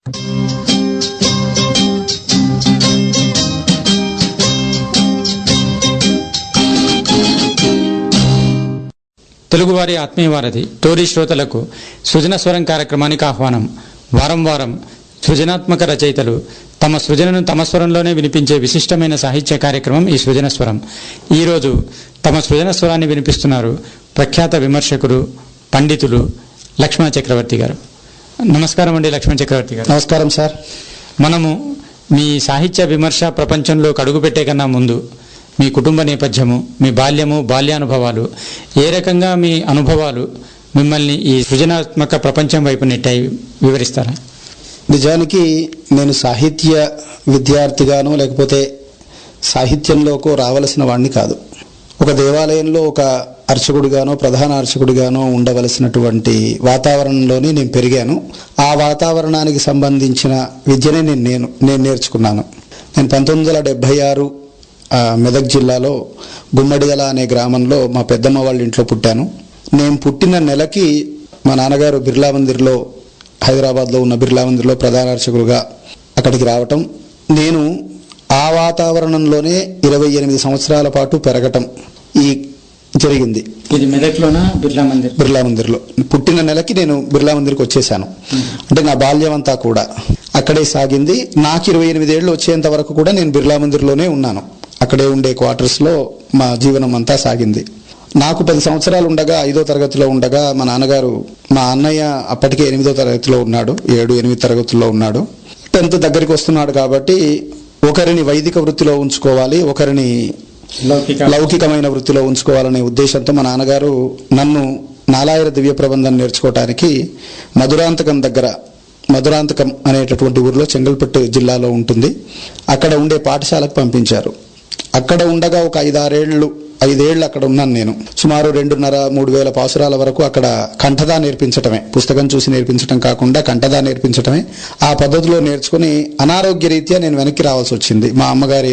తెలుగువారి ఆత్మీయ వారధి టోరీ శ్రోతలకు సృజనస్వరం కార్యక్రమానికి ఆహ్వానం. వారం వారం సృజనాత్మక రచయితలు తమ సృజనను తమ స్వరంలోనే వినిపించే విశిష్టమైన సాహిత్య కార్యక్రమం ఈ సృజనస్వరం. ఈరోజు తమ సృజనస్వరాన్ని వినిపిస్తున్నారు ప్రఖ్యాత విమర్శకులు, పండితులు లక్ష్మణ చక్రవర్తి గారు. నమస్కారం అండి లక్ష్మణ చక్రవర్తి గారు. నమస్కారం సార్. మనము మీ సాహిత్య విమర్శ ప్రపంచంలోకి అడుగుపెట్టే కన్నా ముందు మీ కుటుంబ నేపథ్యము, మీ బాల్యము, బాల్యానుభవాలు, ఏ రకంగా మీ అనుభవాలు మిమ్మల్ని ఈ సృజనాత్మక ప్రపంచం వైపు నెట్టాయి వివరిస్తారా? నిజానికి నేను సాహిత్య విద్యార్థిగానో లేకపోతే సాహిత్యంలోకి రావలసిన వాడిని కాదు. ఒక దేవాలయంలో ఒక అర్చకుడిగానో ప్రధాన అర్చకుడిగానో ఉండవలసినటువంటి వాతావరణంలోనే నేను పెరిగాను. ఆ వాతావరణానికి సంబంధించిన విద్యనే నేను నేర్చుకున్నాను. నేను 1976 మెదక్ జిల్లాలో గుమ్మడిగల అనే గ్రామంలో మా పెద్దమ్మ వాళ్ళ ఇంట్లో పుట్టాను. నేను పుట్టిన నెలకి మా నాన్నగారు బిర్లా మందిర్లో, హైదరాబాద్లో ఉన్న బిర్లా మందిర్లో ప్రధాన అర్చకులుగా అక్కడికి రావటం, నేను ఆ వాతావరణంలోనే 28 సంవత్సరాల పాటు పెరగటం జరిగింది. ఇది మెదక్లోనా? బిర్లా మందిర్లో పుట్టిన నెలకి నేను బిర్లా మందిర్కి వచ్చేసాను. అంటే నా బాల్యం అంతా కూడా అక్కడే సాగింది. నాకు 28 ఏళ్ళు వచ్చేంత వరకు కూడా నేను బిర్లా మందిర్లోనే ఉన్నాను. అక్కడే ఉండే క్వార్టర్స్లో మా జీవనం అంతా సాగింది. నాకు 10 సంవత్సరాలు ఉండగా, 5వ తరగతిలో ఉండగా మా నాన్నగారు, మా అన్నయ్య అప్పటికే 8వ తరగతిలో ఉన్నాడు, 7-8 తరగతుల్లో ఉన్నాడు. 10th దగ్గరికి వస్తున్నాడు కాబట్టి ఒకరిని వైదిక వృత్తిలో ఉంచుకోవాలి, ఒకరిని లౌకికమైన వృత్తిలో ఉంచుకోవాలనే ఉద్దేశంతో మా నాన్నగారు నన్ను నాలాయర దివ్య ప్రబంధం నేర్చుకోవటానికి మధురాంతకం అనేటటువంటి ఊరిలో, చెంగల్పట్టు జిల్లాలో ఉంటుంది, అక్కడ ఉండే పాఠశాలకు పంపించారు. అక్కడ ఉండగా ఒక 5 ఏళ్ళు అక్కడ ఉన్నాను నేను. సుమారు 2,500-3 వేల పాసురాల వరకు అక్కడ కంఠదా నేర్పించటమే, పుస్తకం చూసి నేర్పించటం కాకుండా కంఠదా నేర్పించటమే. ఆ పద్ధతిలో నేర్చుకుని అనారోగ్య రీత్యా నేను వెనక్కి రావాల్సి వచ్చింది. మా అమ్మగారి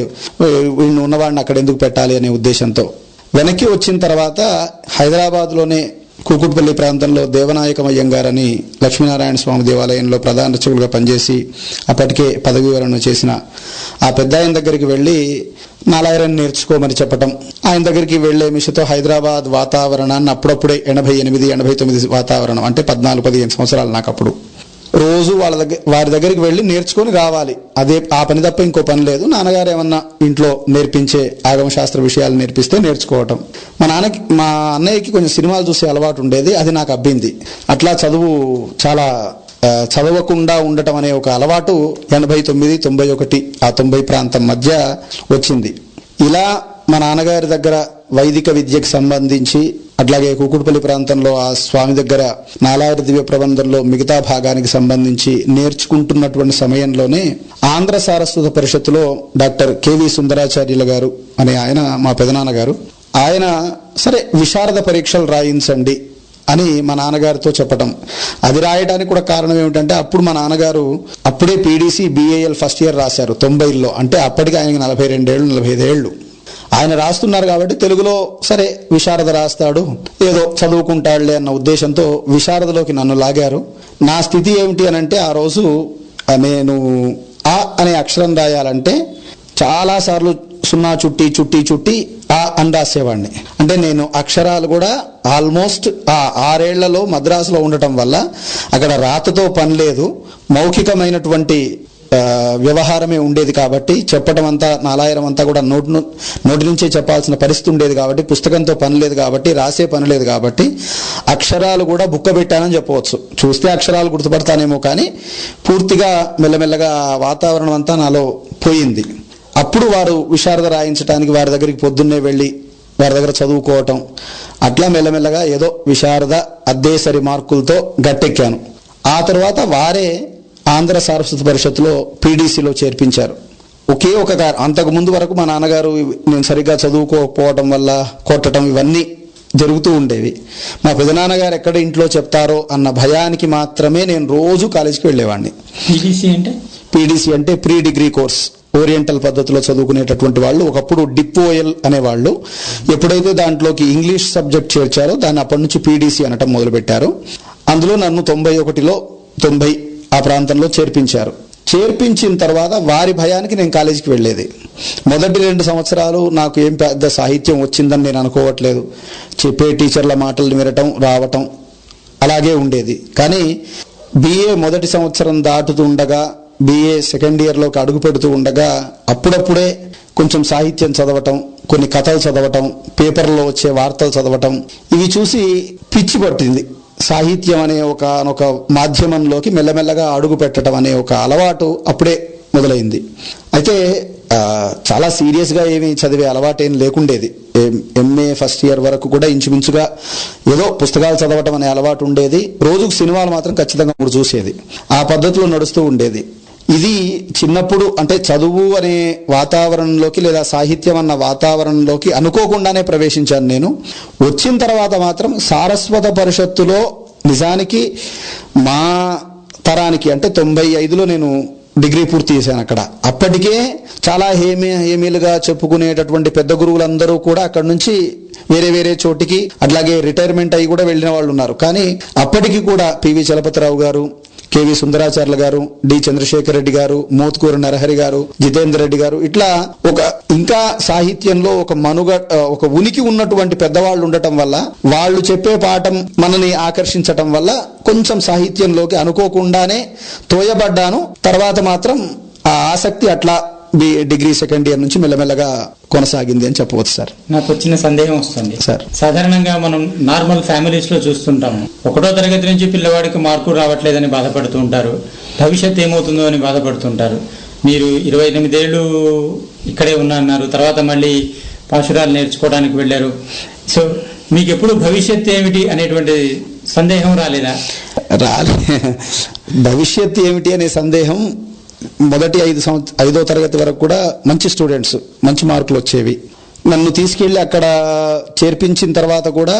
వీళ్ళు ఉన్నవాడిని అక్కడ ఎందుకు పెట్టాలి అనే ఉద్దేశంతో వెనక్కి వచ్చిన తర్వాత హైదరాబాద్లోనే కూకుట్పల్లి ప్రాంతంలో దేవనాయకమయ్యంగారని లక్ష్మీనారాయణ స్వామి దేవాలయంలో ప్రధాన అర్చకులుగా పనిచేసి అప్పటికే పదవి విరమణ చేసిన ఆ పెద్ద ఆయన దగ్గరికి వెళ్ళి నాలాయరని నేర్చుకోమని చెప్పటం, ఆయన దగ్గరికి వెళ్లే మిషతో హైదరాబాద్ వాతావరణాన్ని అప్పుడప్పుడే 88-89 వాతావరణం, అంటే 14-15 సంవత్సరాలు నాకు అప్పుడు, రోజు వారి దగ్గరికి వెళ్ళి నేర్చుకొని రావాలి. ఆ పని తప్ప ఇంకో పని లేదు. నాన్నగారు ఏమన్నా ఇంట్లో నేర్పించే ఆగమశాస్త్ర విషయాలు నేర్పిస్తే నేర్చుకోవటం. మా అన్నయ్యకి కొంచెం సినిమాలు చూసే అలవాటు ఉండేది, అది నాకు అబ్బింది. అట్లా చదవకుండా ఉండటం అనే ఒక అలవాటు 89-91 ఆ 90 ప్రాంతం మధ్య వచ్చింది. ఇలా మా నాన్నగారి దగ్గర వైదిక విద్యకు సంబంధించి, అట్లాగే కూకుట్పల్లి ప్రాంతంలో ఆ స్వామి దగ్గర నాలాయర దివ్య ప్రబంధంలో మిగతా భాగానికి సంబంధించి నేర్చుకుంటున్నటువంటి సమయంలోనే ఆంధ్ర సారస్వత పరిషత్తులో డాక్టర్ కెవి సుందరాచార్యుల గారు అనే ఆయన, మా పెదనాన్నగారు, ఆయన సరే విశారద పరీక్షలు రాయించండి అని మా నాన్నగారితో చెప్పటం. అది రాయడానికి కూడా కారణం ఏమిటంటే అప్పుడు మా నాన్నగారు అప్పుడే పీడీసీ BAL ఫస్ట్ ఇయర్ రాశారు 90లో. అంటే అప్పటికి ఆయనకి 42-45 ఏళ్ళు. ఆయన రాస్తున్నారు కాబట్టి తెలుగులో సరే విశారద రాస్తాడు, ఏదో చదువుకుంటాడులే అన్న ఉద్దేశంతో విశారదలోకి నన్ను లాగారు. నా స్థితి ఏమిటి అని అంటే, ఆ రోజు నేను ఆ అనే అక్షరం రాయాలంటే చాలాసార్లు 0 చుట్టి ఆ అని రాసేవాడిని. అంటే నేను అక్షరాలు కూడా ఆల్మోస్ట్ 6 ఏళ్లలో మద్రాసులో ఉండటం వల్ల అక్కడ రాతతో పని లేదు, మౌఖికమైనటువంటి వ్యవహారమే ఉండేది కాబట్టి చెప్పటం అంతా, నాలాయరం అంతా కూడా నోటి నుంచే చెప్పాల్సిన పరిస్థితి ఉండేది కాబట్టి, పుస్తకంతో పని లేదు కాబట్టి, రాసే పని లేదు కాబట్టి అక్షరాలు కూడా బుక్క పెట్టానని చెప్పవచ్చు. చూస్తే అక్షరాలు గుర్తుపడతానేమో కానీ పూర్తిగా మెల్లమెల్లగా వాతావరణం అంతా నాలో పోయింది. అప్పుడు వారు విశారద రాయించడానికి వారి దగ్గరికి పొద్దున్నే వెళ్ళి వారి దగ్గర చదువుకోవటం, అట్లా మెల్లమెల్లగా ఏదో విశారద అద్దేసరి మార్కులతో గట్టెక్కాను. ఆ తర్వాత వారే ఆంధ్ర సారస్వత పరిషత్తులో పీడీసీలో చేర్పించారు. ఒకే ఒక అంతకు ముందు వరకు మా నాన్నగారు నేను సరిగ్గా చదువుకోకపోవటం వల్ల కొట్టడం ఇవన్నీ జరుగుతూ ఉండేవి. మా పెదనాన్నగారు ఎక్కడ ఇంట్లో చెప్తారో అన్న భయానికి మాత్రమే నేను రోజు కాలేజీకి వెళ్ళేవాడిని. పీడీసీ అంటే ప్రీ డిగ్రీ కోర్స్, ఓరియంటల్ పద్ధతిలో చదువుకునేటటువంటి వాళ్ళు. ఒకప్పుడు డిప్ఓఎల్ అనేవాళ్ళు. ఎప్పుడైతే దాంట్లోకి ఇంగ్లీష్ సబ్జెక్ట్ చేర్చారో దాన్ని అప్పటి నుంచి పీడీసీ అనటం మొదలుపెట్టారు. అందులో నన్ను 91లో 90 ఆ ప్రాంతంలో చేర్పించారు. చేర్పించిన తర్వాత వారి భయానికి నేను కాలేజీకి వెళ్ళేది. మొదటి 2 సంవత్సరాలు నాకు ఏం పెద్ద సాహిత్యం వచ్చిందని నేను అనుకోవట్లేదు. చెప్పే టీచర్ల మాటలు వినటం రావటం అలాగే ఉండేది. కానీ బిఏ మొదటి సంవత్సరం దాటుతుండగా, బిఏ సెకండ్ ఇయర్లోకి అడుగు పెడుతూ ఉండగా అప్పుడప్పుడే కొంచెం సాహిత్యం చదవటం, కొన్ని కథలు చదవటం, పేపర్లో వచ్చే వార్తలు చదవటం, ఇవి చూసి పిచ్చి పట్టింది. సాహిత్యం అనే ఒక మాధ్యమంలోకి మెల్లమెల్లగా అడుగు పెట్టడం అనే ఒక అలవాటు అప్పుడే మొదలైంది. అయితే చాలా సీరియస్గా ఏమీ చదివే అలవాటేం లేకుండేది. ఎంఏ ఫస్ట్ ఇయర్ వరకు కూడా ఇంచుమించుగా ఏదో పుస్తకాలు చదవటం అనే అలవాటు ఉండేది. రోజుకు సినిమాలు మాత్రం ఖచ్చితంగా 3 చూసేది. ఆ పద్ధతిలో నడుస్తూ ఉండేది. ఇది చిన్నప్పుడు అంటే చదువు అనే వాతావరణంలోకి లేదా సాహిత్యం అన్న వాతావరణంలోకి అనుకోకుండానే ప్రవేశించాను నేను. వచ్చిన తర్వాత మాత్రం సారస్వత పరిషత్తులో నిజానికి మా తరానికి అంటే 95లో నేను డిగ్రీ పూర్తి చేశాను అక్కడ. అప్పటికే చాలా హేమీలుగా చెప్పుకునేటటువంటి పెద్ద గురువులందరూ కూడా అక్కడ నుంచి వేరే వేరే చోటికి అట్లాగే రిటైర్మెంట్ అయ్యి కూడా వెళ్ళిన వాళ్ళు ఉన్నారు. కానీ అప్పటికి కూడా పివి చలపతిరావు గారు, కేవి సుందరాచార్యులు గారు, డి చంద్రశేఖర్ రెడ్డి గారు, మోత్కూరు నరహరి గారు, జితేందర్ రెడ్డి గారు, ఇట్లా ఇంకా సాహిత్యంలో ఒక ఉనికి ఉన్నటువంటి పెద్దవాళ్ళు ఉండటం వల్ల, వాళ్ళు చెప్పే పాఠం మనని ఆకర్షించటం వల్ల కొంచెం సాహిత్యంలోకి అనుకోకుండానే తోయబడ్డాను. తర్వాత మాత్రం ఆ ఆసక్తి అట్లా డిగ్రీ సెకండ్ ఇయర్ నుంచి మెల్లమెల్లగా కొనసాగింది అని చెప్పవచ్చు సార్. నాకు వచ్చిన సందేహం వస్తుంది సార్. సాధారణంగా మనం నార్మల్ ఫ్యామిలీస్ లో చూస్తుంటాము, 1వ తరగతి నుంచి పిల్లవాడికి మార్కులు రావట్లేదని బాధపడుతూ ఉంటారు, భవిష్యత్ ఏమవుతుందో అని బాధపడుతుంటారు. మీరు 28 ఏళ్ళు ఇక్కడే ఉన్నారు, తర్వాత మళ్ళీ పాశురాలు నేర్చుకోవడానికి వెళ్ళారు. సో మీకు ఎప్పుడు భవిష్యత్ ఏమిటి అనేటువంటి సందేహం రాలేదా? భవిష్యత్ ఏమిటి అనే సందేహం మొదటి 5వ తరగతి వరకు కూడా మంచి స్టూడెంట్స్, మంచి మార్కులు వచ్చేవి. నన్ను తీసుకెళ్లి అక్కడ చేర్పించిన తర్వాత కూడా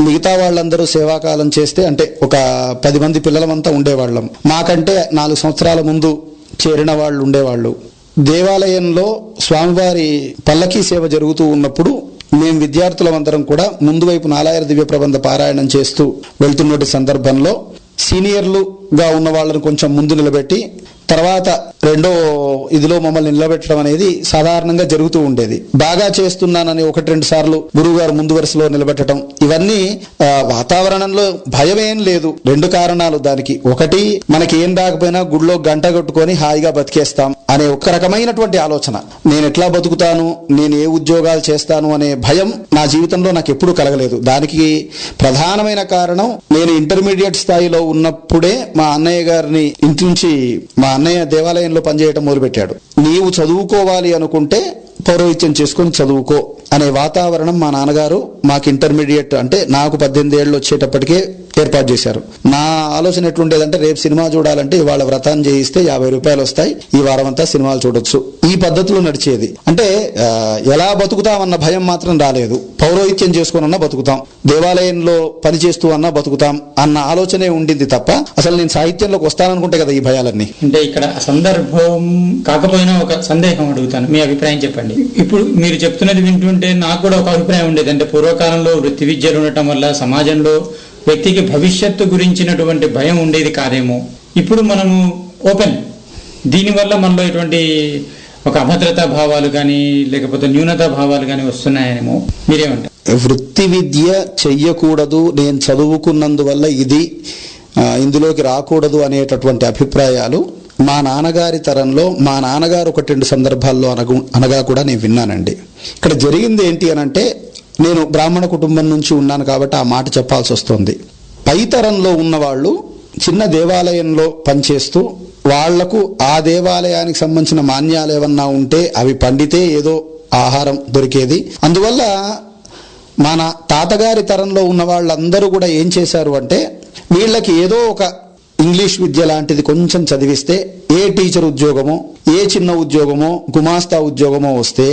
మిగతా వాళ్ళందరూ సేవాకాలం చేస్తే అంటే ఒక 10 మంది పిల్లలమంతా ఉండేవాళ్ళం. మాకంటే 4 సంవత్సరాల ముందు చేరిన వాళ్ళు ఉండేవాళ్ళు. దేవాలయంలో స్వామివారి పల్లకీ సేవ జరుగుతూ ఉన్నప్పుడు మేము విద్యార్థులమందరం కూడా ముందు వైపు నాలాయర దివ్య ప్రబంధ పారాయణం చేస్తూ వెళ్తున్నటువంటి సందర్భంలో సీనియర్లుగా ఉన్న వాళ్ళని కొంచెం ముందు నిలబెట్టి తర్వాత రెండో ఇదిలో మమ్మల్ని నిలబెట్టడం అనేది సాధారణంగా జరుగుతూ ఉండేది. బాగా చేస్తున్నానని 1-2 సార్లు గురువు గారు ముందు వరుసలో నిలబెట్టడం, ఇవన్నీ వాతావరణంలో భయమేం లేదు. 2 కారణాలు దానికి. ఒకటి, మనకి ఏం రాకపోయినా గుడిలో గంట కొట్టుకొని హాయిగా బతికేస్తాం అనే ఒక రకమైనటువంటి ఆలోచన. నేను ఎట్లా బతుకుతాను, నేను ఏ ఉద్యోగాలు చేస్తాను అనే భయం నా జీవితంలో నాకు ఎప్పుడూ కలగలేదు. దానికి ప్రధానమైన కారణం, నేను ఇంటర్మీడియట్ స్థాయిలో ఉన్నప్పుడే మా అన్నయ్య గారిని ఇంటి నుంచి, మా అన్నయ్య దేవాలయంలో పనిచేయటం మొదలుపెట్టాడు. నీవు చదువుకోవాలి అనుకుంటే పౌరోహిత్యం చేసుకుని చదువుకో అనే వాతావరణం మా నాన్నగారు మాకు ఇంటర్మీడియట్ అంటే నాకు 18 ఏళ్ళు వచ్చేటప్పటికే ఏర్పాటు చేశారు. నా ఆలోచన ఎట్లుండేదంటే, రేపు సినిమా చూడాలంటే ఇవాళ వ్రతం చేయిస్తే 50 రూపాయలు వస్తాయి, ఈ వారం అంతా సినిమాలు చూడొచ్చు, ఈ పద్ధతిలో నడిచేది. అంటే ఎలా బతుకుతామన్న భయం మాత్రం రాలేదు. పౌరోహిత్యం చేసుకున్నా బతుకుతాం, దేవాలయంలో పనిచేస్తూ అన్నా బతుకుతాం అన్న ఆలోచనే ఉండింది తప్ప అసలు నేను సాహిత్యంలోకి వస్తాననుకుంటే కదా ఈ భయాలన్నీ. అంటే ఇక్కడ సందర్భం కాకపోయినా ఒక సందేహం అడుగుతాను, మీ అభిప్రాయం చెప్పండి. ఇప్పుడు మీరు చెప్తున్నది వింటుంటే నాకు కూడా ఒక అభిప్రాయం ఉండేది. అంటే పూర్వకాలంలో వృత్తి విద్యలు ఉండటం వల్ల సమాజంలో వ్యక్తికి భవిష్యత్తు గురించినటువంటి భయం ఉండేది కాదేమో. ఇప్పుడు మనము ఓపెన్, దీనివల్ల మనలో ఇటువంటి ఒక అభద్రతా భావాలు కానీ లేకపోతే న్యూనతా భావాలు కానీ వస్తున్నాయేమో, మీరేమంటారు? వృత్తి విద్య చెయ్యకూడదు, నేను చదువుకున్నందువల్ల ఇందులోకి రాకూడదు అనేటటువంటి అభిప్రాయాలు మా నాన్నగారి తరంలో, మా నాన్నగారు 1-2 సందర్భాల్లో అనగా కూడా నేను విన్నానండి. ఇక్కడ జరిగింది ఏంటి అనంటే, నేను బ్రాహ్మణ కుటుంబం నుంచి ఉన్నాను కాబట్టి ఆ మాట చెప్పాల్సి వస్తుంది. పై తరంలో ఉన్నవాళ్ళు చిన్న దేవాలయంలో పనిచేస్తూ వాళ్లకు ఆ దేవాలయానికి సంబంధించిన మాన్యాలు ఏమన్నా ఉంటే అవి పండితే ఏదో ఆహారం దొరికేది. అందువల్ల మన తాతగారి తరంలో ఉన్న వాళ్ళందరూ కూడా ఏం చేశారు అంటే, వీళ్ళకి ఏదో ఒక ఇంగ్లీష్ విద్య లాంటిది కొంచెం చదివిస్తే ఏ టీచర్ ఉద్యోగమో, ఏ చిన్న ఉద్యోగమో, గుమాస్తా ఉద్యోగమో వస్తే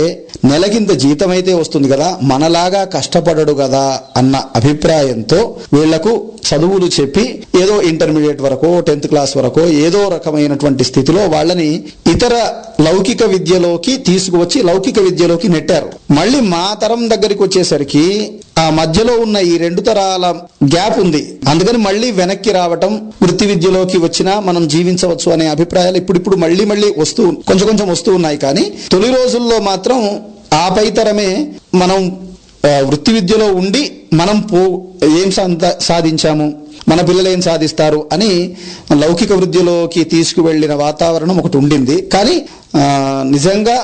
నెలకింత జీతం అయితే వస్తుంది కదా, మనలాగా కష్టపడడు కదా అన్న అభిప్రాయంతో వీళ్లకు చదువులు చెప్పి ఏదో ఇంటర్మీడియట్ వరకు 10th క్లాస్ వరకు ఏదో రకమైనటువంటి స్థితిలో వాళ్ళని ఇతర లౌకిక విద్యలోకి తీసుకువచ్చి లౌకిక విద్యలోకి నెట్టారు. మళ్ళీ మా తరం దగ్గరికి వచ్చేసరికి ఆ మధ్యలో ఉన్న ఈ 2 తరాల గ్యాప్ ఉంది. అందుకని మళ్ళీ వెనక్కి రావటం, వృత్తి విద్యలోకి వచ్చినా మనం జీవించవచ్చు అనే అభిప్రాయాలు ఇప్పుడు మళ్ళీ కొంచెం వస్తూ ఉన్నాయి. కానీ తొలి రోజుల్లో మాత్రం ఆ పైతరమే మనం వృత్తి విద్యలో ఉండి మనం ఏం సాధించాము, మన పిల్లలు ఏం సాధిస్తారు అని లౌకిక వృద్ధిలోకి తీసుకువెళ్లిన వాతావరణం ఒకటి ఉండింది. కానీ నిజంగా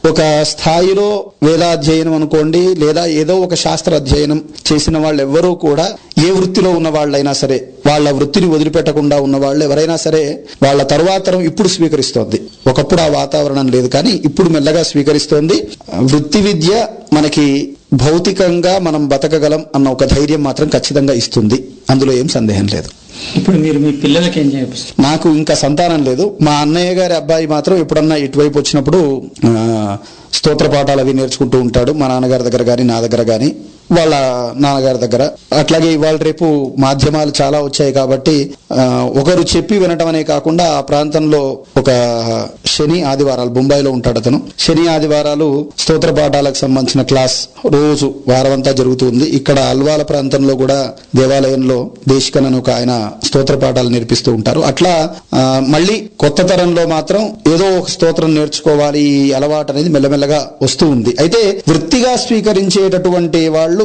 ఒక స్థాయిలో వేదాధ్యయనం అనుకోండి, లేదా ఏదో ఒక శాస్త్ర అధ్యయనం చేసిన వాళ్ళు ఎవ్వరూ కూడా ఏ వృత్తిలో ఉన్న వాళ్ళైనా సరే, వాళ్ళ వృత్తిని వదిలిపెట్టకుండా ఉన్న వాళ్ళు ఎవరైనా సరే వాళ్ళ తరువాత ఇప్పుడు స్వీకరిస్తోంది. ఒకప్పుడు ఆ వాతావరణం లేదు, కానీ ఇప్పుడు మెల్లగా స్వీకరిస్తోంది. వృత్తి విద్య మనకి భౌతికంగా మనం బతకగలం అన్న ఒక ధైర్యం మాత్రం ఖచ్చితంగా ఇస్తుంది, అందులో ఏం సందేహం లేదు. ఇప్పుడు మీరు మీ పిల్లలకి ఏం చేస్తారు? నాకు ఇంకా సంతానం లేదు. మా అన్నయ్య గారి అబ్బాయి మాత్రం ఎప్పుడన్నా ఇటువైపు వచ్చినప్పుడు స్తోత్ర పాఠాలు అవి నేర్చుకుంటూ ఉంటాడు, మా నాన్నగారి దగ్గర కానీ నా దగ్గర కానీ వాళ్ళ నాన్నగారి దగ్గర. అట్లాగే ఇవాళ రేపు మాధ్యమాలు చాలా వచ్చాయి కాబట్టి ఒకరు చెప్పి వినటం అనే కాకుండా ఆ ప్రాంతంలో ఒక శని ఆదివారాలు, బొంబాయిలో ఉంటాడు అతను, శని ఆదివారాలు స్తోత్ర పాఠాలకు సంబంధించిన క్లాస్ రోజు వారమంతా జరుగుతుంది. ఇక్కడ అల్వాల ప్రాంతంలో కూడా దేవాలయంలో దేశికన్ అని ఒక ఆయన స్తోత్ర పాఠాలు నేర్పిస్తూ ఉంటారు. అట్లా మళ్ళీ కొత్త తరంలో మాత్రం ఏదో ఒక స్తోత్రం నేర్చుకోవాలి, ఈ అలవాటు అనేది మెల్లమెల్లగా వస్తూ ఉంది. అయితే వృత్తిగా స్వీకరించేటటువంటి వాళ్ళు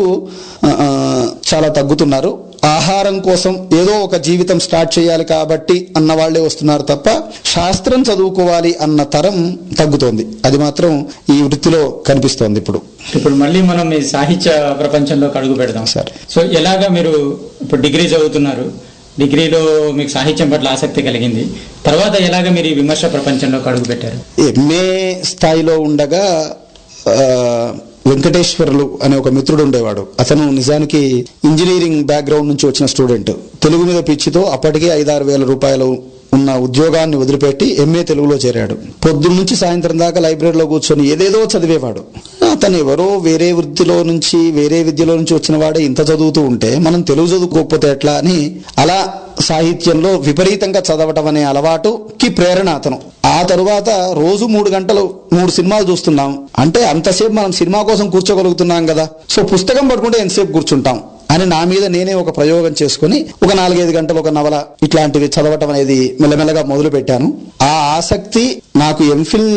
చాలా తగ్గుతున్నారు. ఆహారం కోసం ఏదో ఒక జీవితం స్టార్ట్ చేయాలి కాబట్టి అన్న వాళ్లే వస్తున్నారు తప్ప శాస్త్రం చదువుకోవాలి అన్న తరం తగ్గుతోంది. అది మాత్రం ఈ వృత్తిలో కనిపిస్తోంది. ఇప్పుడు మళ్ళీ మనం ఈ సాహిత్య ప్రపంచంలో అడుగు పెడదాం సార్. సో ఎలాగా మీరు ఇప్పుడు డిగ్రీ చదువుతున్నారు, డిగ్రీలో మీకు సాహిత్యం పట్ల ఆసక్తి కలిగింది, తర్వాత ఎలాగ మీరు ఈ విమర్శ ప్రపంచంలో అడుగు పెట్టారు? ఎంఏ స్థాయిలో ఉండగా వెంకటేశ్వర్లు అనే ఒక మిత్రుడు ఉండేవాడు. అతను నిజానికి ఇంజనీరింగ్ బ్యాక్గ్రౌండ్ నుంచి వచ్చిన స్టూడెంట్. తెలుగు మీద పిచ్చితో అప్పటికే 5-6 వేల రూపాయలు ఉన్న ఉద్యోగాన్ని వదిలిపెట్టి ఎంఏ తెలుగులో చేరాడు. పొద్దున్న నుంచి సాయంత్రం దాకా లైబ్రరీలో కూర్చొని ఏదేదో చదివేవాడు. అతను ఎవరో వేరే వృత్తిలో నుంచి, వేరే విద్యలో నుంచి వచ్చిన వాడే ఇంత చదువుతూ ఉంటే మనం తెలుగు చదువుకోకపోతే ఎట్లా అని అలా సాహిత్యంలో విపరీతంగా చదవటం అనే అలవాటుకి ప్రేరణ అతను. ఆ తరువాత రోజు 3 గంటలు 3 సినిమాలు చూస్తున్నాం అంటే అంతసేపు మనం సినిమా కోసం కూర్చోగలుగుతున్నాం కదా, సో పుస్తకం పట్టుకుంటే ఎంతసేపు కూర్చుంటాం అని నా మీద నేనే ఒక ప్రయోగం చేసుకుని ఒక 4-5 గంటలు ఒక నవల ఇట్లాంటివి చదవటం అనేది మెల్లమెల్లగా మొదలు పెట్టాను. ఆ ఆసక్తి నాకు ఎంఫిల్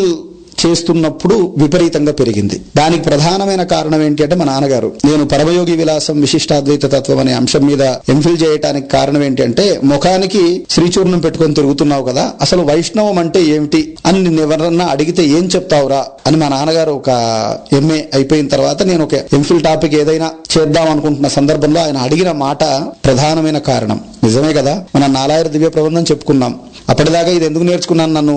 చేస్తున్నప్పుడు విపరీతంగా పెరిగింది. దానికి ప్రధానమైన కారణం ఏంటి అంటే మా నాన్నగారు, నేను పరమయోగి విలాసం విశిష్టాద్వైత తత్వం అనే అంశం మీద ఎంఫిల్ చేయడానికి కారణం ఏంటి అంటే, ముఖానికి శ్రీచూర్ణం పెట్టుకొని తిరుగుతున్నావు కదా, అసలు వైష్ణవం అంటే ఏమిటి అని నిన్ను ఎవరన్నా అడిగితే ఏం చెప్తావురా అని మా నాన్నగారు ఒక ఎంఏ అయిపోయిన తర్వాత నేను ఒక ఎంఫిల్ టాపిక్ ఏదైనా చేద్దాం అనుకుంటున్న సందర్భంలో ఆయన అడిగిన మాట ప్రధానమైన కారణం. నిజమే కదా, మనం 4 దివ్య ప్రబంధం చెప్పుకున్నాం. అప్పటిదాకా ఇది ఎందుకు నేర్చుకున్నాను, నన్ను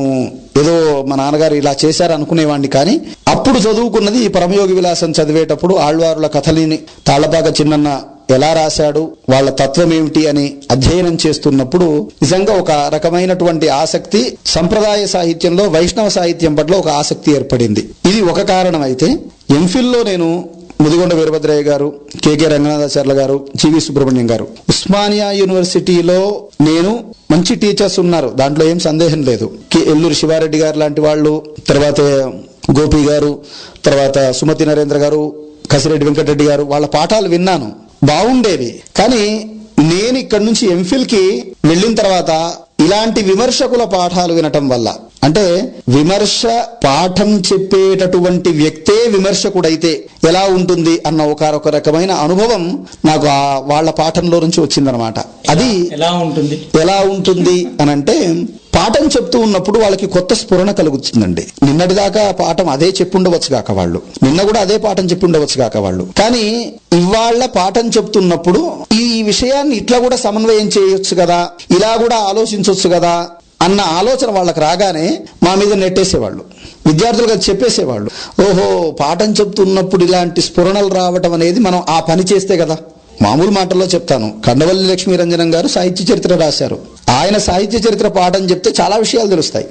ఏదో మా నాన్నగారు ఇలా చేశారు అనుకునేవాడిని. కానీ అప్పుడు చదువుకున్నది ఈ పరమయోగి విలాసం చదివేటప్పుడు ఆళ్వారుల కథలిని తాళ్లపాక చిన్నన్న ఎలా రాశాడు, వాళ్ళ తత్వం ఏమిటి అని అధ్యయనం చేస్తున్నప్పుడు నిజంగా ఒక రకమైనటువంటి ఆసక్తి, సంప్రదాయ సాహిత్యంలో వైష్ణవ సాహిత్యం పట్ల ఒక ఆసక్తి ఏర్పడింది. ఇది ఒక కారణం. అయితే ఎంఫిల్లో నేను ముదిగొండ వీరభద్రయ్య గారు, కె రంగనాథాచార్యుల గారు, జీవి సుబ్రహ్మణ్యం గారు, ఉస్మానియా యూనివర్సిటీలో నేను మంచి టీచర్స్ ఉన్నారు, దాంట్లో ఏం సందేహం లేదు. ఎల్లూరు శివారెడ్డి గారు లాంటి వాళ్ళు, తర్వాత గోపి గారు, తర్వాత సుమతి నరేంద్ర గారు, కసిరెడ్డి వెంకటరెడ్డి గారు, వాళ్ళ పాఠాలు విన్నాను, బాగుండేవి. కానీ నేను ఇక్కడి నుంచి ఎంఫిల్ కి వెళ్ళిన తర్వాత ఇలాంటి విమర్శకుల పాఠాలు వినటం వల్ల, అంటే విమర్శ పాఠం చెప్పేటటువంటి వ్యక్తే విమర్శకుడైతే ఎలా ఉంటుంది అన్న ఒక రకమైన అనుభవం నాకు వాళ్ళ పాఠంలో నుంచి వచ్చిందనమాట. అది ఎలా ఉంటుంది అని అంటే, పాఠం చెప్తూ ఉన్నప్పుడు వాళ్ళకి కొత్త స్ఫురణ కలుగుతుందండి. నిన్నటిదాకా పాఠం అదే చెప్పుండవచ్చు కాక వాళ్ళు, నిన్న కూడా అదే పాఠం చెప్పుండవచ్చు కాక వాళ్ళు, కానీ ఇవాళ పాఠం చెప్తున్నప్పుడు ఈ విషయాన్ని ఇట్లా కూడా సమన్వయం చేయొచ్చు కదా, ఇలా కూడా ఆలోచించవచ్చు కదా అన్న ఆలోచన వాళ్ళకి రాగానే మా మీద నెట్టేసేవాళ్ళు, విద్యార్థులుగా చెప్పేసేవాళ్ళు. ఓహో, పాఠం చెప్తున్నప్పుడు ఇలాంటి స్ఫురణలు రావటం అనేది మనం ఆ పని చేస్తే కదా. మామూలు మాటల్లో చెప్తాను, కండవల్లి లక్ష్మీరంజనం గారు సాహిత్య చరిత్ర రాశారు. ఆయన సాహిత్య చరిత్ర పాఠం చెప్తే చాలా విషయాలు తెలుస్తాయి.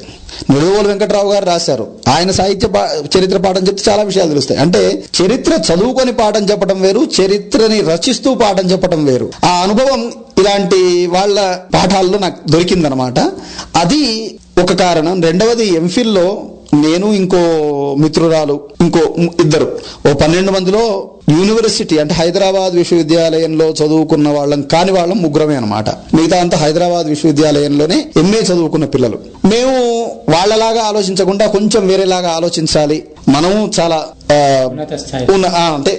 నిడువోలు వెంకటరావు గారు రాశారు, ఆయన సాహిత్య చరిత్ర పాఠం చెప్తే చాలా విషయాలు తెలుస్తాయి. అంటే చరిత్ర చదువుకొని పాఠం చెప్పడం వేరు, చరిత్రని రచిస్తూ పాఠం చెప్పడం వేరు. ఆ అనుభవం ఇలాంటి వాళ్ళ పాఠాల్లో నాకు దొరికిందనమాట. అది ఒక కారణం. రెండవది, ఎంఫిల్లో నేను ఇంకో మిత్రురాలు ఇంకో ఇద్దరు, ఓ 12 మందిలో యూనివర్సిటీ అంటే హైదరాబాద్ విశ్వవిద్యాలయంలో చదువుకున్న వాళ్ళం కాని వాళ్ళం ముగ్గురమే అనమాట. మిగతా అంతా హైదరాబాద్ విశ్వవిద్యాలయంలోనే MA చదువుకున్న పిల్లలు. మేము వాళ్ళలాగా ఆలోచించకుండా కొంచెం వేరేలాగా ఆలోచించాలి, మనం చాలా అంటే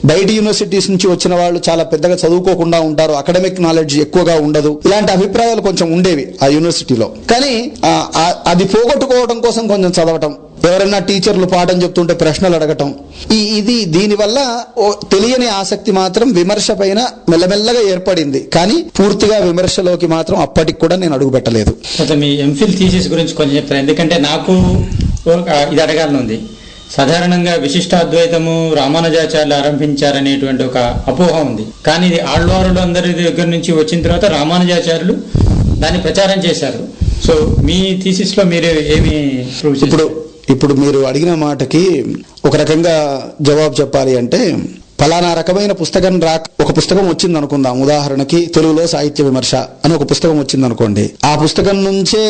బయట యూనివర్సిటీస్ నుంచి వచ్చిన వాళ్ళు చాలా పెద్దగా చదువుకోకుండా ఉంటారు, అకాడమిక్ నాలెడ్జ్ ఎక్కువగా ఉండదు, ఇలాంటి అభిప్రాయాలు కొంచెం ఉండేవి ఆ యూనివర్సిటీలో. కానీ అది పోగొట్టుకోవడం కోసం కొంచెం చదవటం, ఎవరైనా టీచర్లు పాఠం చెప్తుంటే ప్రశ్నలు అడగటం, దీనివల్ల తెలియని ఆసక్తి మాత్రం విమర్శ పైన మెల్లమెల్లగా ఏర్పడింది. కానీ పూర్తిగా విమర్శలోకి మాత్రం అప్పటికి కూడా నేను అడుగు పెట్టలేదు. మీ ఎంఫిల్ థీసిస్ గురించి కొంచెం చెప్తారు, ఎందుకంటే నాకు ఇది అడగాలనుంది. సాధారణంగా విశిష్టాద్వైతము రామానుజాచార్యులు ఆరంభించారనేటువంటి ఒక అపోహ ఉంది. కానీ ఇది ఆళ్వారులు అందరి దగ్గర నుంచి వచ్చిన తర్వాత రామానుజాచార్యులు దాన్ని ప్రచారం చేశారు. సో మీ థీసిస్ లో మీరు ఏమి ఇప్పుడు మీరు అడిగిన మాటకి ఒక రకంగా జవాబు చెప్పాలి అంటే, ఫలానా రకమైన పుస్తకం ఒక పుస్తకం వచ్చింది అనుకుందాం, ఉదాహరణకి తెలుగులో సాహిత్య విమర్శ అని ఒక పుస్తకం వచ్చింది అనుకోండి, ఆ పుస్తకం నుంచే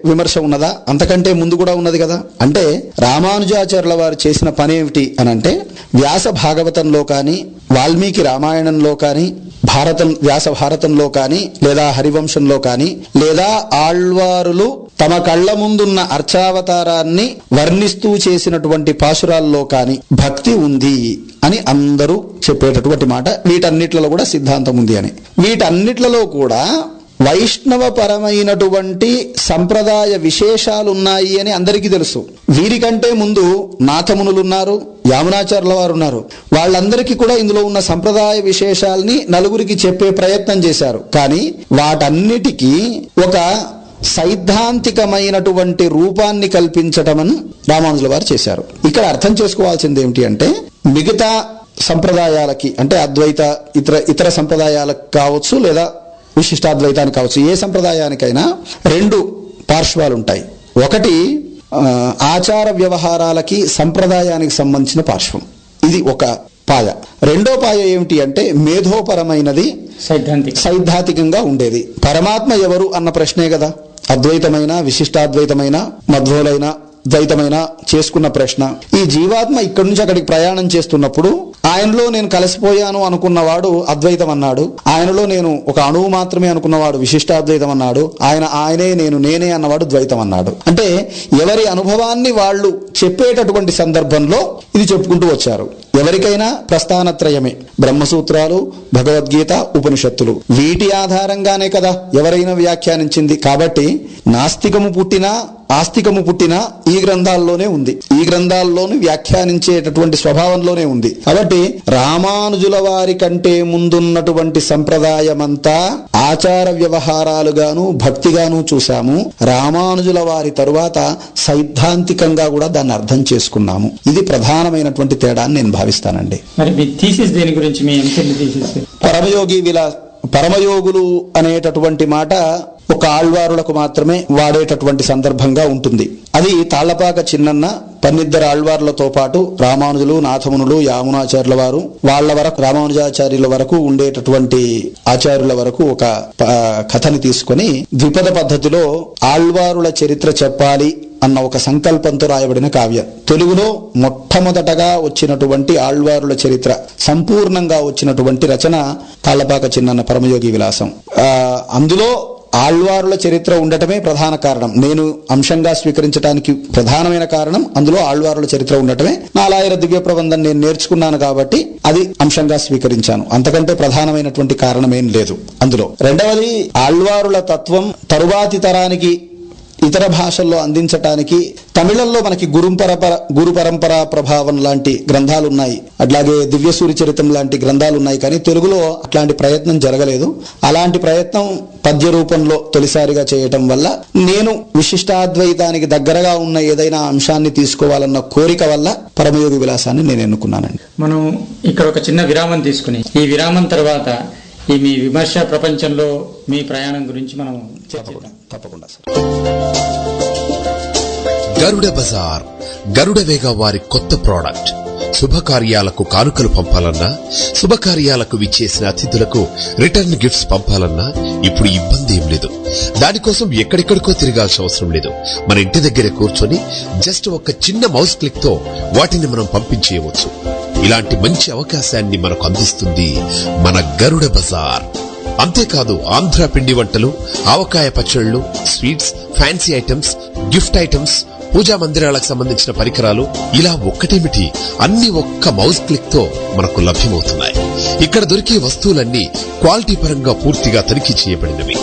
విమర్శ ఉన్నదా? అంతకంటే ముందు కూడా ఉన్నది కదా. అంటే రామానుజాచార్యుల వారు చేసిన పని ఏమిటి అని అంటే, వ్యాస భాగవతంలో కానీ వాల్మీకి రామాయణంలో కానీ వ్యాస భారతంలో కానీ లేదా హరివంశంలో కానీ లేదా ఆళ్వారులు తమ కళ్ల ముందున్న అర్చావతారాన్ని వర్ణిస్తూ చేసినటువంటి పాశురాల్లో కానీ భక్తి ఉంది అని అందరూ చెప్పేటటువంటి మాట. వీటన్నిట్లలో కూడా సిద్ధాంతం ఉంది అని. వీటన్నిట్లలో కూడా వైష్ణవపరమైనటువంటి సంప్రదాయ విశేషాలున్నాయి అని అందరికీ తెలుసు. వీరికంటే ముందు నాథమునులున్నారు, యామునాచార్యుల వారు ఉన్నారు. వాళ్ళందరికీ కూడా ఇందులో ఉన్న సంప్రదాయ విశేషాలని నలుగురికి చెప్పే ప్రయత్నం చేశారు. కానీ వాటన్నిటికీ ఒక సైద్ధాంతికమైనటువంటి రూపాన్ని కల్పించటమని రామానుజుల వారు చేశారు. ఇక్కడ అర్థం చేసుకోవాల్సింది ఏమిటి అంటే, మిగతా సంప్రదాయాలకి అంటే అద్వైత ఇతర సంప్రదాయాలకు కావచ్చు లేదా విశిష్టాద్వైతానికి కావచ్చు, ఏ సంప్రదాయానికైనా 2 పార్శ్వాలు ఉంటాయి. ఒకటి ఆచార వ్యవహారాలకి సంప్రదాయానికి సంబంధించిన పార్శ్వం, ఇది ఒక పాయ. రెండో పాయ ఏమిటి అంటే మేధోపరమైనది, సైద్ధాంతికంగా ఉండేది. పరమాత్మ ఎవరు అన్న ప్రశ్నే కదా అద్వైతమైన విశిష్టాద్వైతమైన మధ్వులైన ద్వైతమైన చేసుకున్న ప్రశ్న. ఈ జీవాత్మ ఇక్కడి నుంచి అక్కడికి ప్రయాణం చేస్తున్నప్పుడు ఆయనలో నేను కలిసిపోయాను అనుకున్నవాడు అద్వైతం అన్నాడు, ఆయనలో నేను ఒక అణువు మాత్రమే అనుకున్నవాడు విశిష్టాద్వైతం అన్నాడు, ఆయనే నేను నేనే అన్నవాడు ద్వైతం అన్నాడు. అంటే ఎవరి అనుభవాన్ని వాళ్ళు చెప్పేటటువంటి సందర్భంలో ఇది చెప్పుకుంటూ వచ్చారు. ఎవరికైనా ప్రస్థానత్రయమే, బ్రహ్మసూత్రాలు, భగవద్గీత, ఉపనిషత్తులు, వీటి ఆధారంగానే కదా ఎవరైనా వ్యాఖ్యానించింది. కాబట్టి నాస్తికము పుట్టినా ఆస్తికము పుట్టినా ఈ గ్రంథాల్లోనే ఉంది, ఈ గ్రంథాల్లోని వ్యాఖ్యానించేటటువంటి స్వభావంలోనే ఉంది. కాబట్టి రామానుజుల వారి కంటే ముందున్నటువంటి సంప్రదాయమంతా ఆచార వ్యవహారాలుగాను భక్తిగాను చూశాము. రామానుజుల వారి తరువాత సైద్ధాంతికంగా కూడా దాన్ని అర్థం చేసుకున్నాము. ఇది ప్రధానమైనటువంటి తేడా అని నేను భావిస్తానండి. మరి మీ థీసిస్ దేని గురించి? మీ థీసిస్ పరమయోగులు అనేటటువంటి మాట ఒక ఆళ్వారులకు మాత్రమే వాడేటటువంటి సందర్భంగా ఉంటుంది. అది తాళ్లపాక చిన్నన్న 12 ఆళ్వార్లతో పాటు రామానుజులు, నాథమునులు, యామునాచార్యుల వారు, వాళ్ళ వరకు రామానుజాచార్యుల వరకు ఉండేటటువంటి ఆచార్యుల వరకు ఒక కథని తీసుకొని ద్విపద పద్ధతిలో ఆళ్వారుల చరిత్ర చెప్పాలి అన్న ఒక సంకల్పంతో రాయబడిన కావ్యం. తెలుగులో మొట్టమొదటగా వచ్చినటువంటి ఆళ్వారుల చరిత్ర సంపూర్ణంగా వచ్చినటువంటి రచన తాళ్లపాక చిన్నన్న పరమయోగి విలాసం. అందులో ఆళ్వారుల చరిత్ర ఉండటమే ప్రధాన కారణం. నేను అంశంగా స్వీకరించడానికి ప్రధానమైన కారణం అందులో ఆళ్వారుల చరిత్ర ఉండటమే. 4000 దివ్య ప్రబంధం నేను నేర్చుకున్నాను కాబట్టి అది అంశంగా స్వీకరించాను. అంతకంటే ప్రధానమైనటువంటి కారణమేం లేదు అందులో. రెండవది, ఆళ్వారుల తత్వం తరువాతి తరానికి ఇతర భాషల్లో అందించటానికి తమిళంలో మనకి గురు పరంపర ప్రభావం లాంటి గ్రంథాలు ఉన్నాయి, అట్లాగే దివ్యసూరి చరిత్రం లాంటి గ్రంథాలు ఉన్నాయి. కానీ తెలుగులో అట్లాంటి ప్రయత్నం జరగలేదు. అలాంటి ప్రయత్నం పద్య రూపంలో తొలిసారిగా చేయటం వల్ల నేను విశిష్టాద్వైతానికి దగ్గరగా ఉన్న ఏదైనా అంశాన్ని తీసుకోవాలన్న కోరిక వల్ల పరమయోగి విలాసాన్ని నేను ఎన్నుకున్నానండి. మనం ఇక్కడ ఒక చిన్న విరామం తీసుకుని ఈ విరామం తర్వాత ఈ మీ విమర్శ ప్రపంచంలో మీ ప్రయాణం గురించి మనం చర్చిద్దాం. తప్పకుండా సార్. గరుడ బజార్, గరుడ వేగ వారి కొత్త ప్రోడక్ట్ శుభకార్యాలకు కానుకలు పంపాలన్నా, శుభకార్యాలకు విచ్చేసిన అతిథులకు రిటర్న్ గిఫ్ట్స్ పంపాలన్నా ఇప్పుడు ఇబ్బంది ఏం లేదు. దానికోసం ఎక్కడెక్కడికో తిరగాల్సిన అవసరం లేదు. మన ఇంటి దగ్గరే కూర్చొని జస్ట్ ఒక చిన్న మౌస్ క్లిక్ తో వాటిని మనం పంపించేయవచ్చు. ఇలాంటి మంచి అవకాశాన్ని మనకు అందిస్తుంది మన గరుడ బజార్. అంతేకాదు, ఆంధ్ర పిండి వంటలు, ఆవకాయ పచ్చళ్లు, sweets, fancy items, gift items, పూజా మందిరాలకు సంబంధించిన పరికరాలు, ఇలా ఒక్కటేమిటి అన్ని ఒక్క మౌస్ క్లిక్ తో మనకు లభ్యమవుతున్నాయి. ఇక్కడ దొరికే వస్తువులన్నీ క్వాలిటీ పరంగా పూర్తిగా తనిఖీ చేయబడినవి.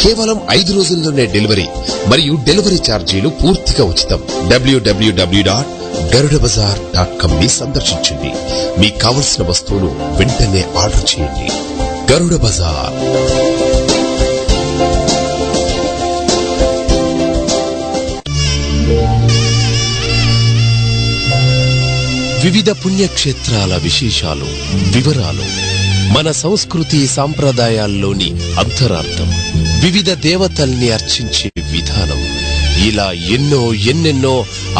కేవలం 5 రోజుల్లోనే డెలివరీ మరియు డెలివరీ ఛార్జీలు పూర్తిగా ఉచితం. www.garudabazar.com ని సందర్శించండి. మీకు కావలసిన వస్తువులు వెంటనే ఆర్డర్ చేయండి. గరుడ బజార్. వివిధ పుణ్యక్షేత్రాల విశేషాలు, వివరాలు, మన సంస్కృతి సాంప్రదాయాల్లోని అంతరార్థం, వివిధ దేవతల్ని అర్చించే విధానం, ఇలా ఎన్నెన్నో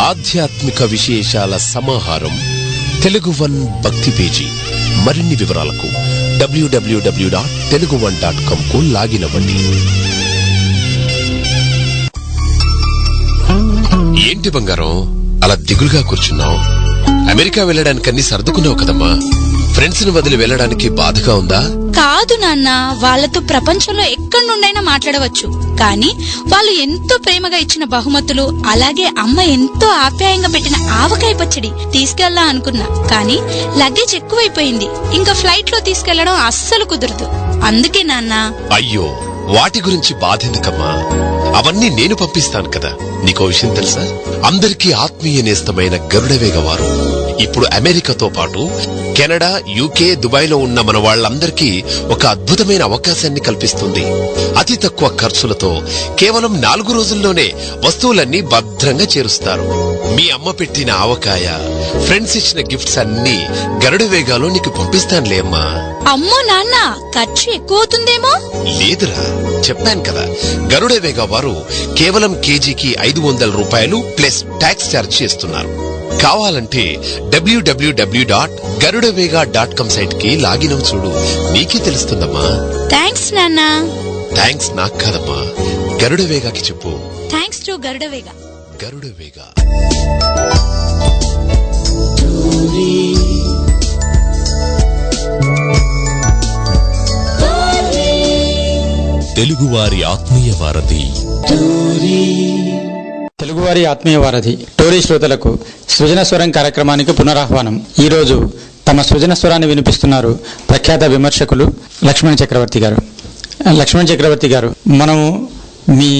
ఆధ్యాత్మిక విశేషాల సమాహారం తెలుగు వన్ భక్తి పేజీ. మరిన్ని వివరాలకు www.telugu1.com కు లాగిన్ అవ్వండి. ఏంటి బంగారం అలా దిగులుగా కూర్చున్నావు? అమెరికా వెళ్ళడానికి అన్ని సర్దుకున్నావు కదమ్మా. ఫ్రెండ్స్ ని వదిలి వెళ్ళడానికి బాధగా ఉందా? కాదు నాన్న, వాళ్ళతో ప్రపంచంలో ఎక్కడి నుండైనా మాట్లాడవచ్చు. కానీ వాళ్ళు ఎంతో ప్రేమగా ఇచ్చిన బహుమతులు, అలాగే అమ్మ ఎంతో ఆప్యాయంగా పెట్టిన ఆవకాయ పచ్చడి తీసుకెళ్లా అనుకున్నా. కానీ లగేజ్ ఎక్కువైపోయింది. ఇంకా ఫ్లైట్ లో తీసుకెళ్లడం అస్సలు కుదరదు. అందుకే నాన్న. అయ్యో, వాటి గురించి బాధెందుకమ్మా, అవన్నీ నేను పంపిస్తాను కదా. నీకో విషయం తెలుసా? అందరికీ ఆత్మీయ నేస్తమైన గరుడవేగ వారు ఇప్పుడు అమెరికాతో పాటు కెనడా, యూకే, దుబాయ్ లో ఉన్న మన వాళ్లందరికీ ఒక అద్భుతమైన అవకాశాన్ని కల్పిస్తుంది. అతి తక్కువ ఖర్చులతో కేవలం 4 రోజుల్లోనే వస్తువులన్నీ భద్రంగా చేరుస్తారు. మీ అమ్మ పెట్టిన ఆవకాయ, ఫ్రెండ్స్ ఇచ్చిన గిఫ్ట్స్ అన్ని గరుడవేగాలో నీకు పంపిస్తానులే అమ్మా. అమ్మో నాన్న, ఖర్చు ఎక్కువ అవుతుందేమో. లేదురా, చెప్పాను కదా, గరుడవేగ వారు కేవలం కేజీకి 500 రూపాయలు ప్లస్ ట్యాక్స్ ఛార్జ్ చేస్తున్నారు. కావాలంటే www.garudavega.com సైట్ కి లాగిన్ అవు చూడు, నీకే తెలుస్తుందమ్మా. థ్యాంక్స్ నాన్న. థ్యాంక్స్ నాకు కాదమ్మా, గరుడవేగాకి చెప్పు. Thanks to Garudavega. గరుడవేగ. తెలుగువారి ఆత్మీయ వారధి. తెలుగువారి ఆత్మీయ వారధి టోరీ శ్రోతలకు సృజన స్వరం కార్యక్రమానికి పునరాహ్వానం. ఈ రోజు తమ సృజన స్వరాన్ని వినిపిస్తున్నారు ప్రఖ్యాత విమర్శకులు లక్ష్మణ్ చక్రవర్తి గారు. లక్ష్మణ్ చక్రవర్తి గారు, మనము మీ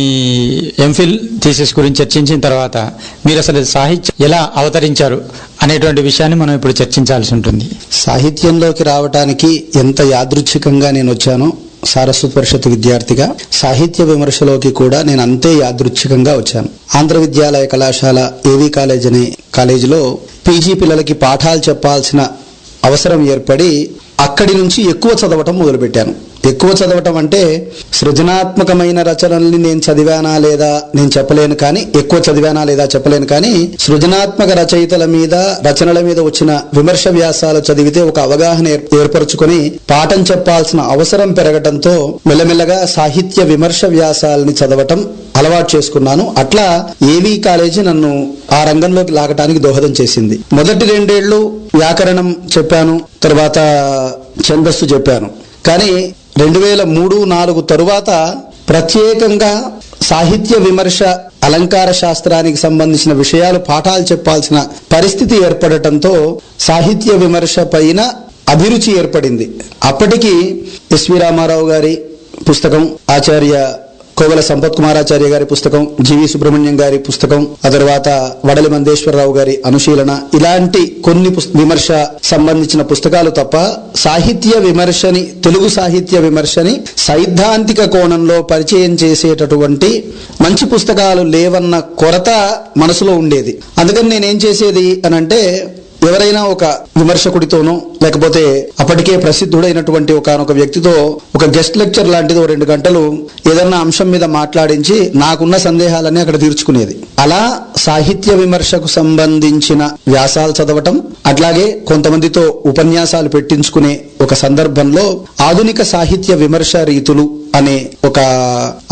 ఎంఫిల్ థీసిస్ గురించి చర్చించిన తర్వాత మీరు అసలు సాహిత్యం ఎలా అవతరించారు అనేటువంటి విషయాన్ని మనం ఇప్పుడు చర్చించాల్సి ఉంటుంది. సాహిత్యంలోకి రావటానికి ఎంత యాదృచ్ఛికంగా నేను వచ్చానో, సారస్వత పరిషత్ విద్యార్థిగా సాహిత్య విమర్శలోకి కూడా నేను అంతే యాదృచ్ఛికంగా వచ్చాను. ఆంధ్ర విద్యాలయ కళాశాల ఏవీ కాలేజ్ అనే కాలేజీలో పీజీ పిల్లలకి పాఠాలు చెప్పాల్సిన అవసరం ఏర్పడి అక్కడి నుంచి ఎక్కువ చదవటం మొదలుపెట్టాను. ఎక్కువ చదవటం అంటే సృజనాత్మకమైన రచనల్ని నేను చదివానా లేదా నేను చెప్పలేను, కానీ ఎక్కువ చదివానా లేదా చెప్పలేను, కానీ సృజనాత్మక రచయితల మీద, రచనల మీద వచ్చిన విమర్శ వ్యాసాలు చదివితే ఒక అవగాహన ఏర్పరచుకొని పాఠం చెప్పాల్సిన అవసరం పెరగటంతో మెల్లమెల్లగా సాహిత్య విమర్శ వ్యాసాలని చదవటం అలవాటు చేసుకున్నాను. అట్లా ఏవీ కాలేజీ నన్ను ఆ రంగంలోకి లాగటానికి దోహదం చేసింది. మొదటి 2 ఏళ్లు వ్యాకరణం చెప్పాను, తర్వాత ఛందస్సు చెప్పాను. కానీ 2003-04 తరువాత ప్రత్యేకంగా సాహిత్య విమర్శ, అలంకార శాస్త్రానికి సంబంధించిన విషయాలు పాఠాలు చెప్పాల్సిన పరిస్థితి ఏర్పడటంతో సాహిత్య విమర్శ పైన అభిరుచి ఏర్పడింది. అప్పటికి ఎస్వి రామారావు గారి పుస్తకం, ఆచార్య కోవెల సంపత్ కుమారాచార్య గారి పుస్తకం, జీవి సుబ్రహ్మణ్యం గారి పుస్తకం, ఆ తర్వాత వడలి మందేశ్వరరావు గారి అనుశీలన, ఇలాంటి కొన్ని విమర్శ సంబంధించిన పుస్తకాలు తప్ప సాహిత్య విమర్శని, తెలుగు సాహిత్య విమర్శని సైద్ధాంతిక కోణంలో పరిచయం చేసేటటువంటి మంచి పుస్తకాలు లేవన్న కొరత మనసులో ఉండేది. అందుకని నేనేం చేసేది అనంటే, ఎవరైనా ఒక విమర్శకుడితోనో లేకపోతే అప్పటికే ప్రసిద్ధుడైనటువంటి ఒకనొక వ్యక్తితో ఒక గెస్ట్ లెక్చర్ లాంటిది 2 గంటలు ఏదన్నా అంశం మీద మాట్లాడించి నాకున్న సందేహాలన్నీ అక్కడ తీర్చుకునేది. అలా సాహిత్య విమర్శకు సంబంధించిన వ్యాసాలు చదవటం, అట్లాగే కొంతమందితో ఉపన్యాసాలు పెట్టించుకునే ఒక సందర్భంలో ఆధునిక సాహిత్య విమర్శ రీతులు అనే ఒక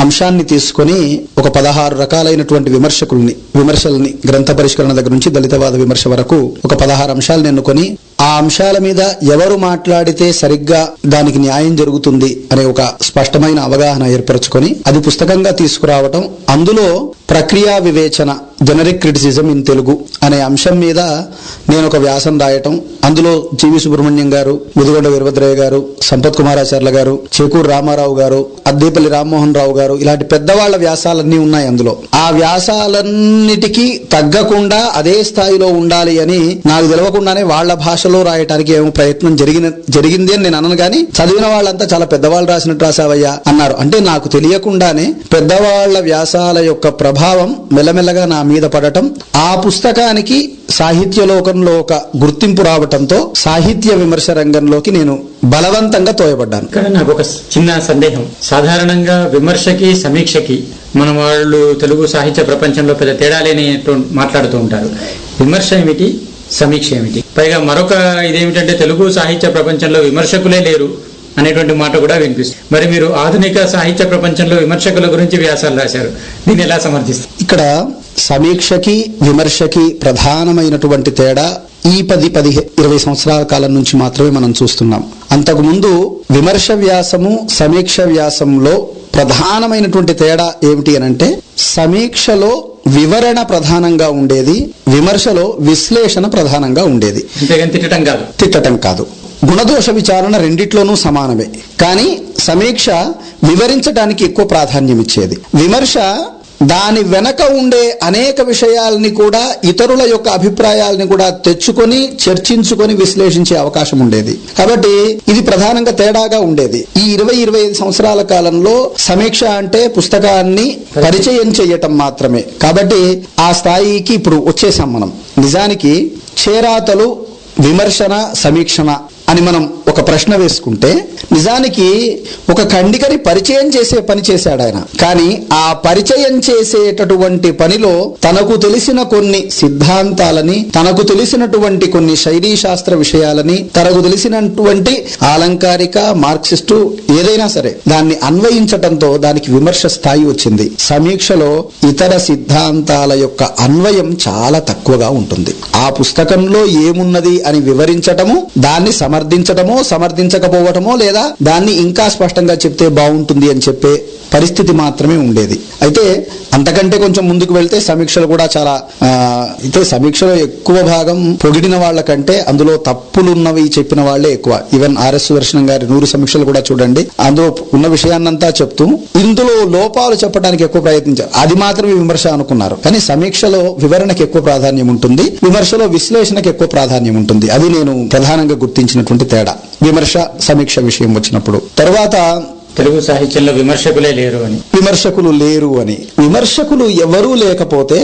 అంశాన్ని తీసుకొని ఒక 16 రకాలైనటువంటి విమర్శల్ని గ్రంథ పరిష్కరణ దగ్గర నుంచి దళితవాద విమర్శ వరకు ఒక 16 అంశాలను ఎన్నుకొని ఆ అంశాల మీద ఎవరు మాట్లాడితే సరిగ్గా దానికి న్యాయం జరుగుతుంది అనే ఒక స్పష్టమైన అవగాహన ఏర్పరచుకొని అది పుస్తకంగా తీసుకురావటం, అందులో ప్రక్రియా వివేచన జనరిక్ క్రిటిసిజం ఇన్ తెలుగు అనే అంశం మీద నేను ఒక వ్యాసం రాయటం, అందులో జీవి సుబ్రహ్మణ్యం గారు, ముదిగొండ వీరభద్రయ్య గారు, సంపత్ కుమారాచార్యుల గారు, చేకూరు రామారావు గారు, అద్దేపల్లి రామ్మోహన్ రావు గారు, ఇలాంటి పెద్దవాళ్ల వ్యాసాలన్నీ ఉన్నాయి అందులో. ఆ వ్యాసాలన్నిటికీ తగ్గకుండా అదే స్థాయిలో ఉండాలి అని నాకు తెలవకుండానే వాళ్ల భాషలో రాయటానికి ఏమో ప్రయత్నం జరిగింది అని నేను అనను గాని, చదివిన వాళ్ళంతా చాలా పెద్దవాళ్ళు రాసినట్టు రాసావయ్యా అన్నారు. అంటే నాకు తెలియకుండానే పెద్దవాళ్ల వ్యాసాల యొక్క ప్రభావం మెల్లమెల్లగా నా మీద పడటం, ఆ పుస్తకానికి సాహిత్య లోకంలో ఒక గుర్తింపు రావటంతో సాహిత్య విమర్శ రంగంలోకి నేను బలవంతంగా తోయబడ్డాను. ఇక్కడ నాకు ఒక చిన్న సందేహం. సాధారణంగా విమర్శకి సమీక్షకి మన వాళ్ళు తెలుగు సాహిత్య ప్రపంచంలో పెద్ద తేడా లేని మాట్లాడుతూ ఉంటారు. విమర్శ ఏమిటి, సమీక్ష ఏమిటి? పైగా మరొక ఇదేమిటంటే తెలుగు సాహిత్య ప్రపంచంలో విమర్శకులే లేరు అనేటువంటి మాట కూడా వినిపిస్తుంది. మరి మీరు ఆధునిక సాహిత్య ప్రపంచంలో విమర్శకుల గురించి వ్యాసాలు రాశారు, దీన్ని ఎలా సమర్థిస్తారు? ఇక్కడ సమీక్షకి విమర్శకి ప్రధానమైనటువంటి తేడా ఈ 10-20 సంవత్సరాల కాలం నుంచి మాత్రమే మనం చూస్తున్నాం. అంతకుముందు విమర్శ వ్యాసము సమీక్ష వ్యాసంలో ప్రధానమైనటువంటి తేడా ఏమిటి అనంటే, సమీక్షలో వివరణ ప్రధానంగా ఉండేది, విమర్శలో విశ్లేషణ ప్రధానంగా ఉండేది. తిట్టటం కాదు, గుణదోష విచారణ రెండిట్లోనూ సమానమే. కానీ సమీక్ష వివరించడానికి ఎక్కువ ప్రాధాన్యం ఇచ్చేది. విమర్శ దాని వెనక ఉండే అనేక విషయాలని కూడా, ఇతరుల యొక్క అభిప్రాయాలని కూడా తెచ్చుకొని చర్చించుకొని విశ్లేషించే అవకాశం ఉండేది. కాబట్టి ఇది ప్రధానంగా తేడాగా ఉండేది. ఈ 20-25 సంవత్సరాల కాలంలో సమీక్ష అంటే పుస్తకాన్ని పరిచయం చేయటం మాత్రమే. కాబట్టి ఆ స్థాయికి ఇప్పుడు వచ్చేసాం మనం. నిజానికి చేరాతలు విమర్శన సమీక్షణ అని మనం ఒక ప్రశ్న వేసుకుంటే, నిజానికి ఒక ఖండికని పరిచయం చేసే పని చేశాడు ఆయన. కానీ ఆ పరిచయం చేసేటటువంటి పనిలో తనకు తెలిసిన కొన్ని సిద్ధాంతాలని, తనకు తెలిసినటువంటి కొన్ని శైలీ శాస్త్ర విషయాలని, తనకు తెలిసినటువంటి ఆలంకారిక మార్క్సిస్టు ఏదైనా సరే దాన్ని అన్వయించటంతో దానికి విమర్శ స్థాయి వచ్చింది. సమీక్షలో ఇతర సిద్ధాంతాల యొక్క అన్వయం చాలా తక్కువగా ఉంటుంది. ఆ పుస్తకంలో ఏమున్నది అని వివరించటము, దాన్ని సమర్థించటమో సమర్థించకపోవటమో, లేదా దాన్ని ఇంకా స్పష్టంగా చెప్తే బాగుంటుంది అని చెప్పే పరిస్థితి మాత్రమే ఉండేది. అయితే అంతకంటే కొంచెం ముందుకు వెళ్తే సమీక్షలు కూడా చాలా అయితే సమీక్షలో ఎక్కువ భాగం పొగిడిన వాళ్ళకంటే అందులో తప్పులున్నవి చెప్పిన వాళ్లే ఎక్కువ. ఈవెన్ ఆర్ఎస్ సుదర్శనం గారి 100 సమీక్షలు కూడా చూడండి, అందులో ఉన్న విషయాన్నంతా చెప్తూ ఇందులో లోపాలు చెప్పడానికి ఎక్కువ ప్రయత్నించారు. అది మాత్రమే విమర్శ అనుకున్నారు. కానీ సమీక్షలో వివరణకు ఎక్కువ ప్రాధాన్యం ఉంటుంది, విమర్శలో విశ్లేషణకు ఎక్కువ ప్రాధాన్యం ఉంటుంది. అది నేను ప్రధానంగా గుర్తించినటువంటి తేడా విమర్శ సమీక్ష విషయం వచ్చినప్పుడు. తర్వాత తెలుగు సాహిత్యంలో విమర్శకులే లేరు అని, విమర్శకులు ఎవరూ లేకపోతే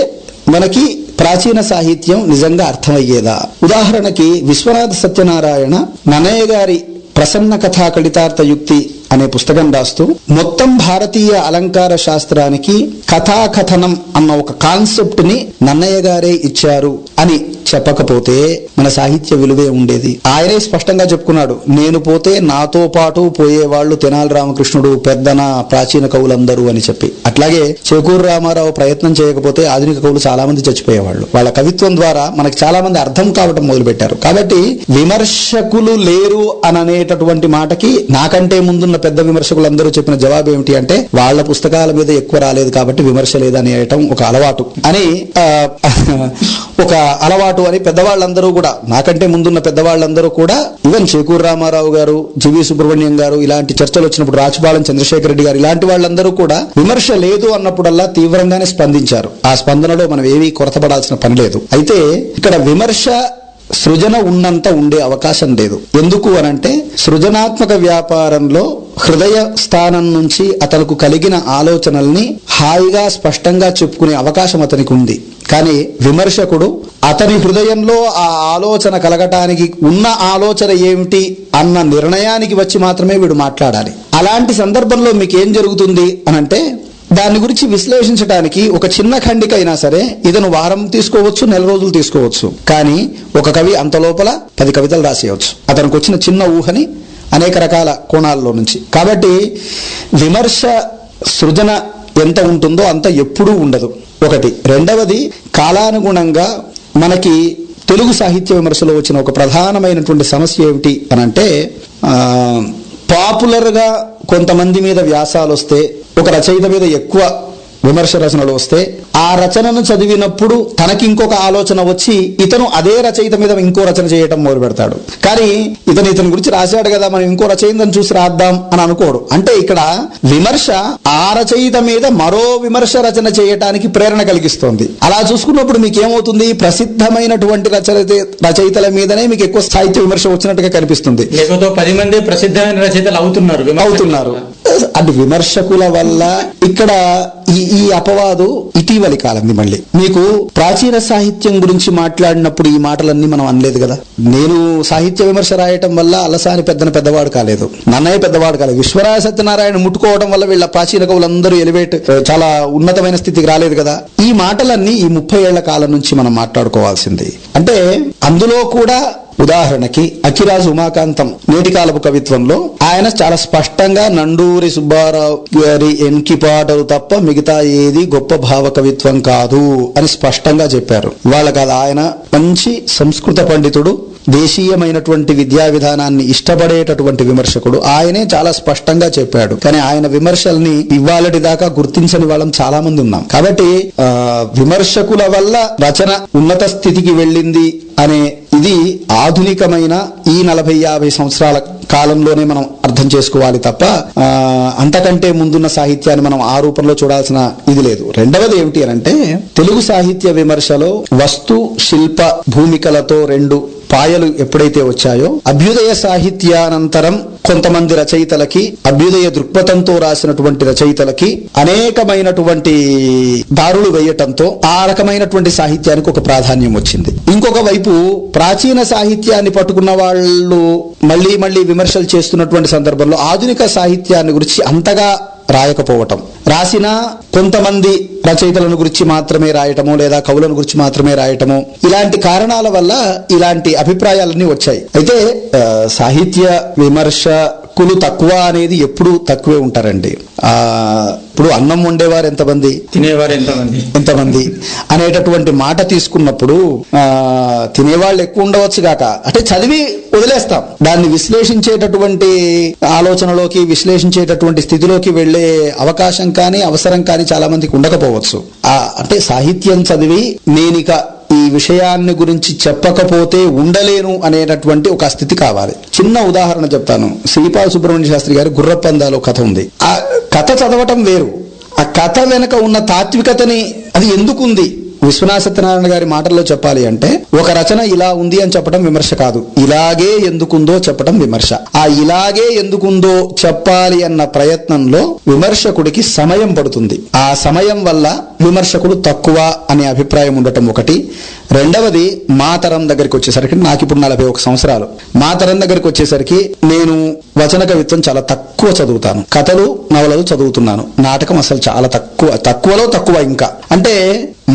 మనకి ప్రాచీన సాహిత్యం నిజంగా అర్థమయ్యేదా? ఉదాహరణకి విశ్వనాథ సత్యనారాయణ నన్నయ్య గారి ప్రసన్న కథా కళితార్థ యుక్తి అనే పుస్తకం రాస్తూ మొత్తం భారతీయ అలంకార శాస్త్రానికి కథాకథనం అన్న ఒక కాన్సెప్ట్ ని నన్నయ్య గారే ఇచ్చారు అని చెప్పకపోతే మన సాహిత్య విలువే ఉండేది. ఆయనే స్పష్టంగా చెప్పుకున్నాడు, నేను పోతే నాతో పాటు పోయేవాళ్లు తెనాలి రామకృష్ణుడు, పెద్దన, ప్రాచీన కవులందరూ అని చెప్పి. అట్లాగే చేకూరు రామారావు ప్రయత్నం చేయకపోతే ఆధునిక కవులు చాలా మంది చచ్చిపోయేవాళ్లు. వాళ్ళ కవిత్వం ద్వారా మనకు చాలా మంది అర్థం కావటం మొదలుపెట్టారు. కాబట్టి విమర్శకులు లేరు అననేటటువంటి మాటకి నాకంటే ముందున్న పెద్ద విమర్శకులందరూ చెప్పిన జవాబు ఏమిటి అంటే, వాళ్ళ పుస్తకాల మీద ఎక్కువ రాలేదు కాబట్టి విమర్శ లేదనేయటం ఒక అలవాటు అని ఒక అలవాటు అని పెద్దవాళ్ళందరూ కూడా, నాకంటే ముందున్న పెద్దవాళ్ళందరూ కూడా, ఈవెన్ చేకూరు రామారావు గారు, జీవి సుబ్రహ్మణ్యం గారు, ఇలాంటి చర్చలు వచ్చినప్పుడు రాచపాలెం చంద్రశేఖర్ రెడ్డి గారు, ఇలాంటి వాళ్ళందరూ కూడా విమర్శ లేదు అన్నప్పుడల్లా తీవ్రంగానే స్పందించారు. ఆ స్పందనలో మనం ఏమీ కొరతపడాల్సిన పని లేదు. అయితే ఇక్కడ విమర్శ సృజన ఉన్నంత ఉండే అవకాశం లేదు. ఎందుకు అనంటే, సృజనాత్మక వ్యాపారంలో హృదయ స్థానం నుంచి అతనికి కలిగిన ఆలోచనల్ని హాయిగా స్పష్టంగా చెప్పుకునే అవకాశం అతనికి ఉంది. కానీ విమర్శకుడు అతని హృదయంలో ఆ ఆలోచన కలగటానికి ఉన్న ఆలోచన ఏమిటి అన్న నిర్ణయానికి వచ్చి మాత్రమే వీడు మాట్లాడాలి. అలాంటి సందర్భంలో మీకేం జరుగుతుంది అనంటే, దాని గురించి విశ్లేషించడానికి ఒక చిన్న ఖండిక అయినా సరే ఇతను వారం తీసుకోవచ్చు, నెల రోజులు తీసుకోవచ్చు. కానీ ఒక కవి అంత లోపల 10 కవితలు రాసేయవచ్చు అతనికి వచ్చిన చిన్న ఊహని అనేక రకాల కోణాల్లో నుంచి. కాబట్టి విమర్శ సృజన ఎంత ఉంటుందో అంత ఎప్పుడూ ఉండదు ఒకటి. రెండవది, కాలానుగుణంగా మనకి తెలుగు సాహిత్య విమర్శలో వచ్చిన ఒక ప్రధానమైనటువంటి సమస్య ఏమిటి అని అంటే, పాపులర్గా కొంతమంది మీద వ్యాసాలు వస్తే, ఒక రచయిత మీద ఎక్కువ విమర్శ రచనలు వస్తే, ఆ రచనను చదివినప్పుడు తనకి ఇంకొక ఆలోచన వచ్చి ఇతను అదే రచయిత మీద ఇంకో రచన చేయటం మొదలు పెడతాడు. కానీ ఇతని గురించి రాశాడు కదా, మనం ఇంకో రచయితను చూసి రాద్దాం అని అనుకోడు. అంటే ఇక్కడ విమర్శ ఆ రచయిత మీద మరో విమర్శ రచన చేయటానికి ప్రేరణ కలిగిస్తోంది. అలా చూసుకున్నప్పుడు మీకు ఏమవుతుంది, ప్రసిద్ధమైనటువంటి రచయితల మీదనే మీకు ఎక్కువ సాహిత్య విమర్శ వచ్చినట్టుగా కనిపిస్తుంది. లేకపోతే 10 మంది ప్రసిద్ధమైన రచయితలు అవుతున్నారు. అంటే విమర్శకుల వల్ల ఇక్కడ ఈ అపవాదు ఇటీవలి కాలంది. మళ్ళీ మీకు ప్రాచీన సాహిత్యం గురించి మాట్లాడినప్పుడు ఈ మాటలన్నీ మనం అనలేదు కదా. నేను సాహిత్య విమర్శ రాయటం వల్ల అలసాని పెద్దవాడు కాలేదు, నన్నయ్య పెద్దవాడు కాలేదు, విశ్వరాయ సత్యనారాయణ ముట్టుకోవడం వల్ల వీళ్ళ ప్రాచీన కవులందరూ చాలా ఉన్నతమైన స్థితికి రాలేదు కదా. ఈ మాటలన్నీ ఈ 30 ఏళ్ల కాలం నుంచి మనం మాట్లాడుకోవాల్సింది. అంటే అందులో కూడా ఉదాహరణకి అఖిరాజు ఉమాకాంతం నేటి కాలపు కవిత్వంలో ఆయన చాలా స్పష్టంగా నండూరి సుబ్బారావు గారి ఎన్కి పాటలు తప్ప మిగతా ఏది గొప్ప భావ కవిత్వం కాదు అని స్పష్టంగా చెప్పారు. వాళ్ళ కాదు, ఆయన మంచి సంస్కృత పండితుడు, దేశీయమైనటువంటి విద్యా విధానాన్ని ఇష్టపడేటటువంటి విమర్శకుడు. ఆయనే చాలా స్పష్టంగా చెప్పాడు. కానీ ఆయన విమర్శల్ని ఇవాళటి దాకా గుర్తించని వాళ్ళం చాలా మంది ఉన్నాం. కాబట్టి విమర్శకుల వల్ల రచన ఉన్నత స్థితికి వెళ్ళింది అనే ఇది ఆధునికమైన ఈ 40-50 సంవత్సరాల కాలంలోనే మనం అర్థం చేసుకోవాలి తప్ప అంతకంటే ముందున్న సాహిత్యాన్ని మనం ఆ రూపంలో చూడాల్సిన ఇది లేదు. రెండవది ఏమిటి అనంటే, తెలుగు సాహిత్య విమర్శలో వస్తు శిల్ప భూమికలతో 2 పాయలు ఎప్పుడైతే వచ్చాయో, అభ్యుదయ సాహిత్యానంతరం కొంతమంది రచయితలకి, అభ్యుదయ దృక్పథంతో రాసినటువంటి రచయితలకి అనేకమైనటువంటి దారులు వేయటంతో ఆ రకమైనటువంటి సాహిత్యానికి ఒక ప్రాధాన్యం వచ్చింది. ఇంకొక వైపు ప్రాచీన సాహిత్యాన్ని పట్టుకున్న వాళ్ళు మళ్ళీ విమర్శలు చేస్తున్నటువంటి సందర్భంలో ఆధునిక సాహిత్యాన్ని గురించి అంతగా రాయకపోవటం, రాసిన కొంతమంది రచయితలను గురించి మాత్రమే రాయటము లేదా కవులను గురించి మాత్రమే రాయటము, ఇలాంటి కారణాల వల్ల ఇలాంటి అభిప్రాయాలన్నీ వచ్చాయి. అయితే సాహిత్య విమర్శకులు తక్కువ అనేది ఎప్పుడు తక్కువే ఉంటారండి. ఇప్పుడు అన్నం వండేవారు ఎంతమంది, తినేవారు ఎంతమంది అనేటటువంటి మాట తీసుకున్నప్పుడు తినేవాళ్ళు ఎక్కువ ఉండవచ్చు గాక, అంటే చదివి వదిలేస్తాం. దాన్ని విశ్లేషించేటటువంటి ఆలోచనలోకి, విశ్లేషించేటటువంటి స్థితిలోకి వెళ్లే అవకాశం కానీ అవసరం కానీ చాలా మందికి ఉండకపోవచ్చు. అంటే సాహిత్యం చదివి నేనిక ఈ విషయాన్ని గురించి చెప్పకపోతే ఉండలేను అనేటటువంటి ఒక స్థితి కావాలి. చిన్న ఉదాహరణ చెప్తాను. శ్రీపాద సుబ్రహ్మణ్య శాస్త్రి గారి గుర్రపందాలో కథ ఉంది. ఆ కథ చదవటం వేరు, ఆ కథ వెనక ఉన్న తాత్వికతని అది ఎందుకుంది, విశ్వనాథ సత్యనారాయణ గారి మాటల్లో చెప్పాలి అంటే, ఒక రచన ఇలా ఉంది అని చెప్పడం విమర్శ కాదు, ఇలాగే ఎందుకుందో చెప్పడం విమర్శ. ఆ ఇలాగే ఎందుకుందో చెప్పాలి అన్న ప్రయత్నంలో విమర్శకుడికి సమయం పడుతుంది. ఆ సమయం వల్ల విమర్శకుడు తక్కువ అనే అభిప్రాయం ఉండటం ఒకటి. రెండవది, మా తరం దగ్గరికి వచ్చేసరికి, నాకు ఇప్పుడు 41 సంవత్సరాలు, మా తరం దగ్గరికి వచ్చేసరికి నేను వచన కవిత్వం చాలా తక్కువ చదువుతాను, కథలు నవలలు చదువుతున్నాను, నాటకం అసలు చాలా తక్కువలో తక్కువ. ఇంకా అంటే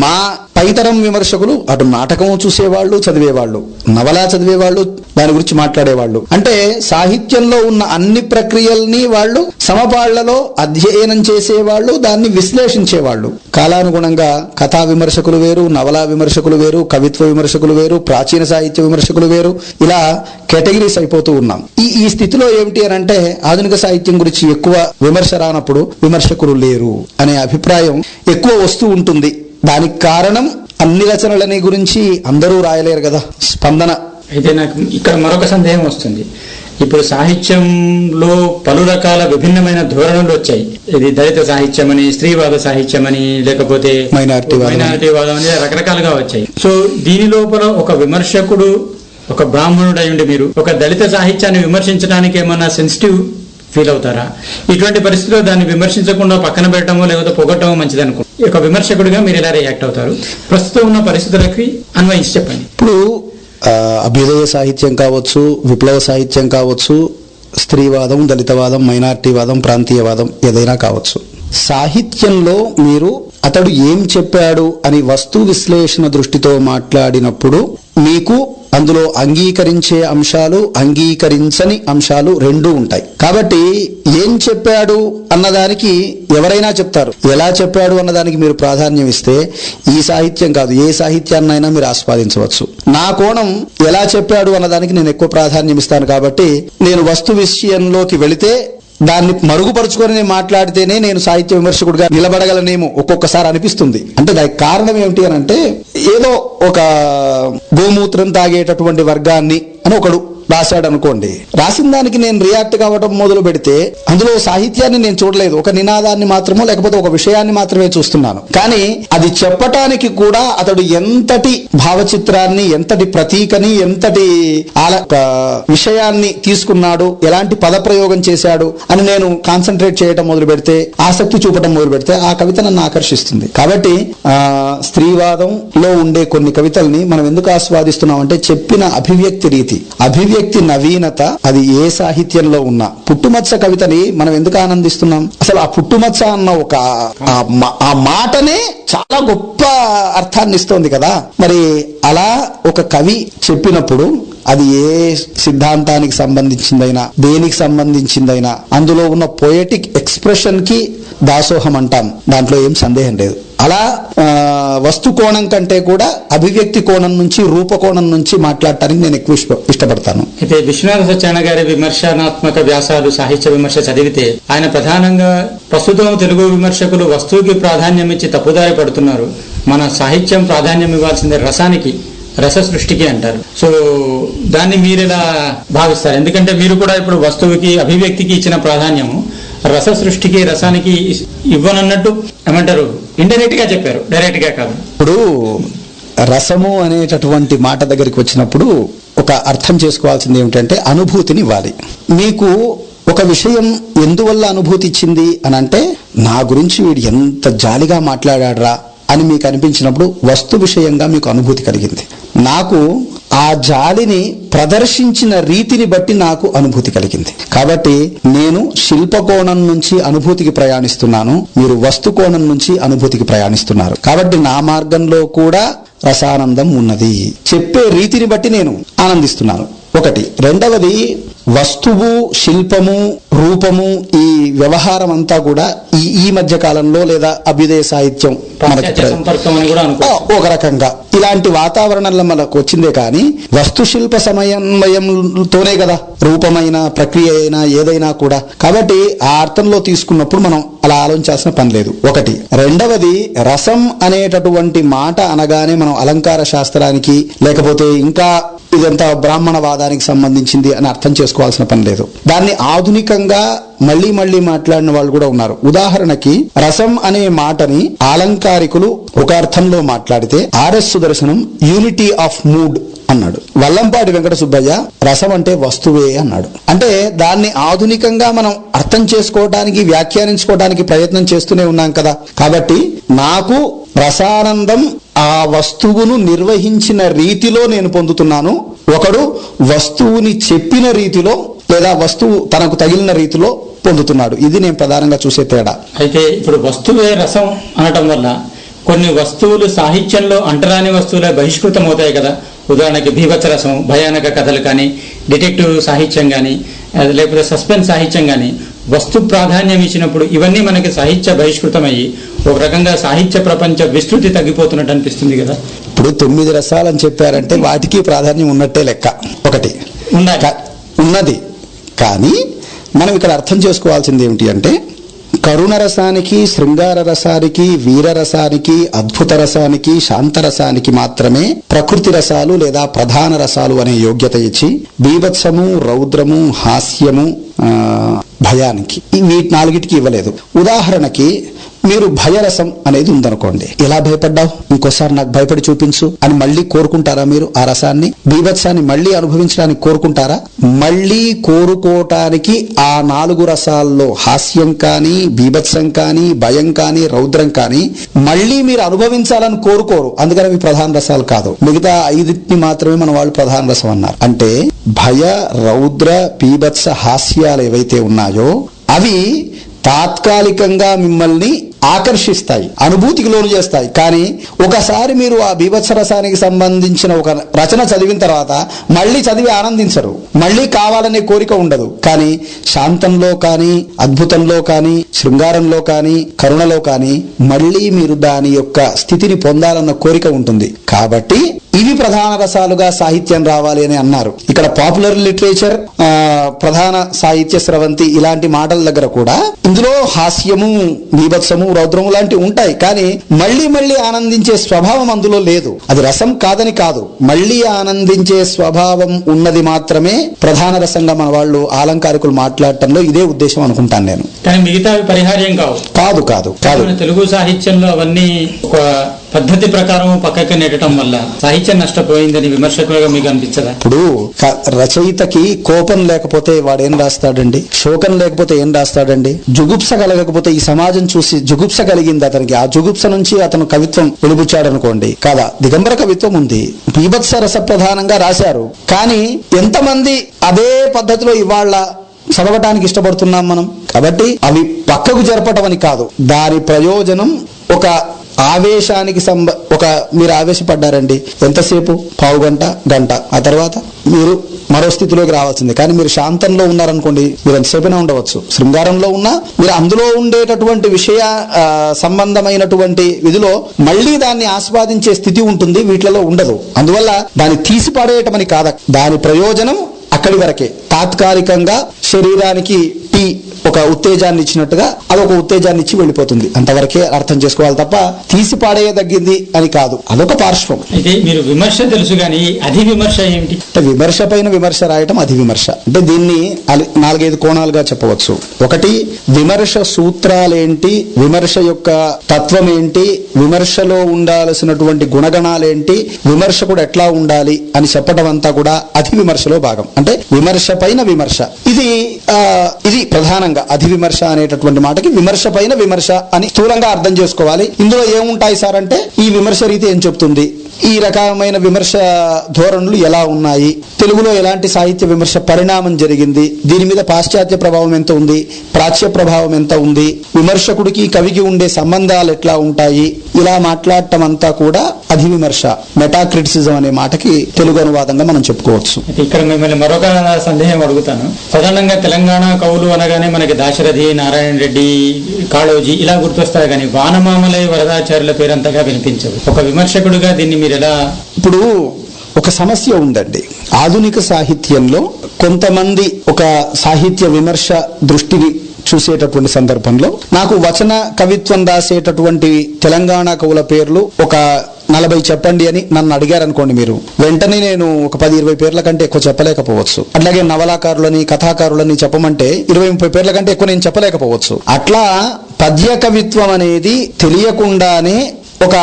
మా పైతరం విమర్శకులు అటు నాటకము చూసేవాళ్ళు, చదివేవాళ్ళు, నవలా చదివేవాళ్ళు, దాని గురించి మాట్లాడేవాళ్ళు. అంటే సాహిత్యంలో ఉన్న అన్ని ప్రక్రియల్ని వాళ్ళు సమపాళ్లలో అధ్యయనం చేసేవాళ్ళు, దాన్ని విశ్లేషించేవాళ్ళు. కాలానుగుణంగా కథా విమర్శకులు వేరు, నవలా విమర్శకులు వేరు, కవిత్వ విమర్శకులు వేరు, ప్రాచీన సాహిత్య విమర్శకులు వేరు, ఇలా కేటగిరీస్ అయిపోతూ ఉన్నాం. ఈ స్థితిలో ఏమిటి అని అంటే, ఆధునిక సాహిత్యం గురించి ఎక్కువ విమర్శ రానప్పుడు విమర్శకులు లేరు అనే అభిప్రాయం ఎక్కువ వస్తూ ఉంటుంది. దానికి కారణం అన్ని రచనలని గురించి అందరూ రాయలేరు కదా, స్పందన. అయితే నాకు ఇక్కడ మరొక సందేహం వస్తుంది. ఇప్పుడు సాహిత్యంలో పలు రకాల విభిన్నమైన ధోరణులు వచ్చాయి. ఇది దళిత సాహిత్యం అని, స్త్రీవాద సాహిత్యం అని, లేకపోతే మైనారిటీ వాదం అని రకరకాలుగా వచ్చాయి. సో దీని లోపల ఒక విమర్శకుడు, ఒక బ్రాహ్మణుడు అయ్యుండి మీరు ఒక దళిత సాహిత్యాన్ని విమర్శించడానికి ఏమన్నా సెన్సిటివ్ ఫీల్ అవుతారా? ఇటువంటి పరిస్థితిలో దాన్ని విమర్శించకుండా పక్కన పెట్టడమో లేకపోతే పొగట్టమో మంచిది అనుకో, ఒక విమర్శకుడిగా మీరు ఎలా రియాక్ట్ అవుతారు? ప్రస్తుతం ఉన్న పరిస్థితులకి అన్వయించి చెప్పండి. ఇప్పుడు అభ్యుదయ సాహిత్యం కావచ్చు, విప్లవ సాహిత్యం కావచ్చు, స్త్రీవాదం, దళితవాదం, మైనారిటీవాదం, ప్రాంతీయవాదం ఏదైనా కావచ్చు, సాహిత్యంలో మీరు అతడు ఏం చెప్పాడు అని వస్తు విశ్లేషణ దృష్టితో మాట్లాడినప్పుడు మీకు అందులో అంగీకరించే అంశాలు, అంగీకరించని అంశాలు రెండూ ఉంటాయి. కాబట్టి ఏం చెప్పాడు అన్నదానికి ఎవరైనా చెప్తారు, ఎలా చెప్పాడు అన్నదానికి మీరు ప్రాధాన్యం ఇస్తే ఈ సాహిత్యం కాదు ఏ సాహిత్యాన్నైనా మీరు ఆస్వాదించవచ్చు. నా కోణం ఎలా చెప్పాడు అన్నదానికి నేను ఎక్కువ ప్రాధాన్యం ఇస్తాను. కాబట్టి నేను వస్తు విషయంలోకి వెళితే దాన్ని మరుగుపరుచుకొని నేను మాట్లాడితేనే నేను సాహిత్య విమర్శకుడిగా నిలబడగలనేమో ఒక్కొక్కసారి అనిపిస్తుంది. అంటే దానికి కారణం ఏమిటి అని అంటే, ఏదో ఒక గోమూత్రం తాగేటటువంటి వర్గాన్ని అని ఒకడు రాశాడు అనుకోండి, రాసిన దానికి నేను రియాక్ట్ కావడం మొదలు పెడితే అందులో సాహిత్యాన్ని నేను చూడలేదు, ఒక నినాదాన్ని మాత్రమో లేకపోతే ఒక విషయాన్ని మాత్రమే చూస్తున్నాను. కానీ అది చెప్పటానికి కూడా అతడు ఎంతటి భావచిత్రాన్ని, ఎంతటి ప్రతీకని, ఎంతటి విషయాన్ని తీసుకున్నాడు, ఎలాంటి పదప్రయోగం చేశాడు అని నేను కాన్సన్ట్రేట్ చేయడం మొదలు పెడితే, ఆసక్తి చూపడం మొదలు పెడితే ఆ కవిత నన్ను ఆకర్షిస్తుంది. కాబట్టి స్త్రీవాదంలో ఉండే కొన్ని కవితల్ని మనం ఎందుకు ఆస్వాదిస్తున్నాం అంటే, చెప్పిన అభివ్యక్తి రీతి, అభివ్యక్తి నవీనత అది ఏ సాహిత్యంలో ఉన్నా. పుట్టుమచ్చ కవితని మనం ఎందుకు ఆనందిస్తున్నాం? అసలు ఆ పుట్టుమచ్చ అన్న ఒక ఆ మాటనే చాలా గొప్ప అర్థాన్ని ఇస్తోంది కదా. మరి అలా ఒక కవి చెప్పినప్పుడు అది ఏ సిద్ధాంతానికి సంబంధించిందైనా, దేనికి సంబంధించిందైనా, అందులో ఉన్న పొయటిక్ ఎక్స్ప్రెషన్ కి దాసోహం అంటాం, దాంట్లో ఏం సందేహం లేదు. అలా వస్తు కోణం కంటే కూడా అభివ్యక్తి కోణం నుంచి, రూపకోణం నుంచి మాట్లాడటానికి నేను ఎక్కువ ఇష్టపడతాను. అయితే విశ్వనాథ సత్యనారాయణ గారి విమర్శనాత్మక వ్యాసాలు, సాహిత్య విమర్శ చదివితే ఆయన ప్రధానంగా ప్రస్తుతం తెలుగు విమర్శకులు వస్తువుకి ప్రాధాన్యం ఇచ్చి తప్పుదారి పడుతున్నారు, మన సాహిత్యం ప్రాధాన్యం ఇవ్వాల్సిందే రసానికి, రస సృష్టికి అంటారు. సో దాన్ని మీరు ఎలా భావిస్తారు? ఎందుకంటే మీరు కూడా ఇప్పుడు వస్తువుకి, అభివ్యక్తికి ఇచ్చిన ప్రాధాన్యము రస సృష్టికి, రసానికి ఇవ్వనన్నట్టు ఏమంటారు, ఇండైరెక్ట్ గా చెప్పారు, డైరెక్ట్ గా కాదు. ఇప్పుడు రసము అనేటటువంటి మాట దగ్గరికి వచ్చినప్పుడు ఒక అర్థం చేసుకోవాల్సింది ఏమిటంటే, అనుభూతిని ఇవ్వాలి. మీకు ఒక విషయం ఎందువల్ల అనుభూతి ఇచ్చింది అని అంటే, నా గురించి వీడు ఎంత జాలిగా మాట్లాడాడ్రా అని మీకు అనిపించినప్పుడు వస్తు విషయంగా మీకు అనుభూతి కలిగింది. నాకు ఆ జాలిని ప్రదర్శించిన రీతిని బట్టి నాకు అనుభూతి కలిగింది. కాబట్టి నేను శిల్పకోణం నుంచి అనుభూతికి ప్రయాణిస్తున్నాను, మీరు వస్తు కోణం నుంచి అనుభూతికి ప్రయాణిస్తున్నారు. కాబట్టి నా మార్గంలో కూడా రసానందం ఉన్నది. చెప్పే రీతిని బట్టి నేను ఆనందిస్తున్నాను. ఒకటి. రెండవది, వస్తువు, శిల్పము, రూపము, ఈ వ్యవహారం అంతా కూడా ఈ మధ్య కాలంలో లేదా అభ్యుదయ సాహిత్యం ఒక రకంగా ఇలాంటి వాతావరణంలో మనకు వచ్చిందే కానీ వస్తు శిల్ప సమన్వయంతోనే కదా రూపమైన, ప్రక్రియ అయినా ఏదైనా కూడా. కాబట్టి ఆ అర్థంలో తీసుకున్నప్పుడు మనం అలా ఆలోచించాల్సిన పని లేదు. ఒకటి. రెండవది, రసం అనేటటువంటి మాట అనగానే మనం అలంకార శాస్త్రానికి లేకపోతే ఇంకా ఇదంతా బ్రాహ్మణవాదానికి సంబంధించింది అని అర్థం చేసుకోవాల్సిన పని లేదు. దాన్ని ఆధునికంగా మళ్లీ మళ్లీ మాట్లాడిన వాళ్ళు కూడా ఉన్నారు. ఉదాహరణకి రసం అనే మాటని అలంకారికులు ఒక అర్థంలో మాట్లాడితే RS Sudarshanam unity of mood అన్నాడు. వల్లంపాటి వెంకట సుబ్బయ్య రసం అంటే వస్తువే అన్నాడు. అంటే దాన్ని ఆధునికంగా మనం అర్థం చేసుకోవడానికి, వ్యాఖ్యానించుకోవడానికి ప్రయత్నం చేస్తూనే ఉన్నాం కదా. కాబట్టి నాకు రసానందం ఆ వస్తువును నిర్వహించిన రీతిలో నేను పొందుతున్నాను. ఒకడు వస్తువుని చెప్పిన రీతిలో లేదా వస్తువు తనకు తగిలిన రీతిలో పొందుతున్నాడు. ఇది నేను ప్రధానంగా చూసే తేడా. అయితే ఇప్పుడు వస్తువే రసం అనటం వల్ల కొన్ని వస్తువులు సాహిత్యంలో అంటరాని వస్తువులే బహిష్కృతం అవుతాయి కదా. ఉదాహరణకి భీభత్సరసం, భయానక కథలు కానీ, డిటెక్టివ్ సాహిత్యం కానీ, లేకపోతే సస్పెన్స్ సాహిత్యం కానీ వస్తు ప్రాధాన్యం ఇచ్చినప్పుడు ఇవన్నీ మనకి సాహిత్య బహిష్కృతమయ్యి ఒక రకంగా సాహిత్య ప్రపంచ విస్తృతి తగ్గిపోతున్నట్టు అనిపిస్తుంది కదా. ఇప్పుడు 9 రసాలని చెప్పారంటే వాటికి ప్రాధాన్యం ఉన్నట్టే లెక్క. ఒకటి ఉన్నది. కానీ మనం ఇక్కడ అర్థం చేసుకోవాల్సింది ఏమిటి అంటే, కరుణ రసానికి, శృంగార రసానికి, వీర రసానికి, అద్భుత రసానికి, శాంతరసానికి మాత్రమే ప్రకృతి రసాలు లేదా ప్రధాన రసాలు అనే యోగ్యత ఇచ్చి, బీభత్సము, రౌద్రము, హాస్యము, భయానికి వీటి 4టికి ఇవ్వలేదు. ఉదాహరణకి మీరు భయరసం అనేది ఉందనుకోండి, ఎలా భయపడ్డావు, ఇంకోసారి నాకు భయపడి చూపించు అని మళ్ళీ కోరుకుంటారా మీరు ఆ రసాన్ని? బీభత్సాన్ని మళ్ళీ అనుభవించడానికి కోరుకుంటారా? మళ్ళీ కోరుకోవటానికి ఆ 4 రసాల్లో హాస్యం కానీ, బీభత్సం కానీ, భయం కానీ, రౌద్రం కానీ మళ్ళీ మీరు అనుభవించాలని కోరుకోరు. అందుకని అవి ప్రధాన రసాలు కాదు. మిగతా 5టిని మాత్రమే మన వాళ్ళు ప్రధాన రసం అన్నారు. అంటే భయ, రౌద్ర, బీభత్స, హాస్యాలు ఏవైతే ఉన్నాయో అవి తాత్కాలికంగా మిమ్మల్ని ఆకర్షిస్తాయి, అనుభూతికి లోను చేస్తాయి. కానీ ఒకసారి మీరు ఆ బీభత్సరసానికి సంబంధించిన ఒక రచన చదివిన తర్వాత మళ్ళీ చదివి ఆనందించరు, మళ్ళీ కావాలనే కోరిక ఉండదు. కానీ శాంతంలో కానీ, అద్భుతంలో కానీ, శృంగారంలో కానీ, కరుణలో కానీ మళ్ళీ మీరు దాని యొక్క స్థితిని పొందాలన్న కోరిక ఉంటుంది. కాబట్టి ఇవి ప్రధాన రసాలుగా సాహిత్యం రావాలి అని అన్నారు. ఇక్కడ పాపులర్ లిటరేచర్, ప్రధాన సాహిత్య స్రవంతి ఇలాంటి మాటల దగ్గర కూడా ఇందులో హాస్యము, బీభత్సము, రౌద్రము లాంటివి ఉంటాయి. కానీ మళ్ళీ మళ్ళీ ఆనందించే స్వభావం అందులో లేదు. అది రసం కాదని కాదు, మళ్ళీ ఆనందించే స్వభావం ఉన్నది మాత్రమే ప్రధాన రసంగా మన వాళ్ళు అలంకారికులు మాట్లాడటంలో ఇదే ఉద్దేశం అనుకుంటాను నేను. కానీ మిగతా పరిహార్యం కాదు. కాదు. తెలుగు సాహిత్యంలో అవన్నీ ఒక పద్ధతి ప్రకారం పక్కకి నెట్టడం వల్ల సాహిత్యం నష్టపోయిందని విమర్శకులుగా మీకు అనిపించదా? ఇప్పుడు రచయితకి కోపం లేకపోతే వాడేం రాస్తాడండి, శోకం లేకపోతే ఏం రాస్తాడండి, జుగుప్స కలగకపోతే ఈ సమాజం చూసి జుగుప్స కలిగింది అతనికి, ఆ జుగుప్స నుంచి అతను కవిత్వం వెలుబుచ్చాడు అనుకోండి. కాదా, దిగంబర కవిత్వం ఉంది, బీభత్స రస ప్రధానంగా రాశారు. కానీ ఎంతమంది అదే పద్ధతిలో ఇవాళ చదవటానికి ఇష్టపడుతున్నాం మనం? కాబట్టి అవి పక్కకు జరపటం అని కాదు, దాని ప్రయోజనం ఒక ఆవేశానికి ఒక మీరు ఆవేశపడ్డారండి, ఎంతసేపు, పావు గంట, గంట, ఆ తర్వాత మీరు మరో స్థితిలోకి రావాల్సిందే. కానీ మీరు శాంతంలో ఉన్నారనుకోండి, మీరు ఎంతసేపైనా ఉండవచ్చు. శృంగారంలో ఉన్నా మీరు అందులో ఉండేటటువంటి విషయ సంబంధమైనటువంటి విధిలో మళ్ళీ దాన్ని ఆస్వాదించే స్థితి ఉంటుంది, వీటిలో ఉండదు. అందువల్ల దాన్ని తీసి పడేయటమని కాదు, దాని ప్రయోజనం అక్కడి వరకే. తాత్కాలికంగా శరీరానికి టీ ఒక ఉత్తేజాన్ని ఇచ్చినట్టుగా అదొక ఉత్తేజాన్ని ఇచ్చి వెళ్ళిపోతుంది, అంతవరకే అర్థం చేసుకోవాలి తప్ప తీసి పాడేయదగ్గింది అని కాదు. అదొక పార్శ్వం. అయితే మీరు విమర్శ తెలుసు కానీ అధి విమర్శ ఏమిటి? విమర్శ పైన విమర్శ రాయటం అధి విమర్శ. అంటే దీన్ని 4-5 కోణాలుగా చెప్పవచ్చు. ఒకటి, విమర్శ సూత్రాలేంటి, విమర్శ యొక్క తత్వం ఏంటి, విమర్శలో ఉండాల్సినటువంటి గుణగణాలేంటి, విమర్శకుడు ఎట్లా ఉండాలి అని చెప్పడం అంతా కూడా అధి విమర్శలో భాగం. అంటే విమర్శ పైన విమర్శ. ఇది ప్రధానంగా అధి విమర్శ అనేటటువంటి మాటకి విమర్శ పైన విమర్శ అని స్థూలంగా అర్థం చేసుకోవాలి. ఇందులో ఏముంటాయి సార్ అంటే, ఈ విమర్శ రీతి ఏం చెప్తుంది, ఈ రకమైన విమర్శ ధోరణులు ఎలా ఉన్నాయి, తెలుగులో ఎలాంటి సాహిత్య విమర్శ పరిణామం జరిగింది, దీని మీద పాశ్చాత్య ప్రభావం ఎంత ఉంది, ప్రాచ్య ప్రభావం ఎంత ఉంది, విమర్శకుడికి కవికి ఉండే సంబంధాలు ఎట్లా ఉంటాయి, ఇలా మాట్లాడటం అంతా కూడా అధి విమర్శ, మెటాక్రిటిసిజం అనే మాటకి తెలుగు అనువాదంగా మనం చెప్పుకోవచ్చు. ఇక్కడ మిమ్మల్ని మరొక సందేహం అడుగుతాను. ప్రధానంగా తెలంగాణ కవులు అనగానే మనకి దాశరథి, నారాయణ రెడ్డి, కాళోజీ ఇలా గుర్తొస్తాయి, కానీ వానమామలై వరదాచార్యుల పేరంతగా వినిపించవు. ఒక విమర్శకుడిగా దీన్ని మీరు ఎలా? ఇప్పుడు ఒక సమస్య ఉందండి. ఆధునిక సాహిత్యంలో కొంతమంది ఒక సాహిత్య విమర్శ దృష్టిని చూసేటటువంటి సందర్భంలో నాకు వచన కవిత్వం రాసేటటువంటి తెలంగాణ కవుల పేర్లు ఒక 40 చెప్పండి అని నన్ను అడిగారు అనుకోండి, మీరు వెంటనే నేను ఒక 10-20 పేర్ల కంటే ఎక్కువ చెప్పలేకపోవచ్చు. అట్లాగే నవలాకారులని, కథాకారులని చెప్పమంటే 20-30 పేర్ల కంటే ఎక్కువ నేను చెప్పలేకపోవచ్చు. అట్లా పద్య కవిత్వం అనేది తెలియకుండానే ఒక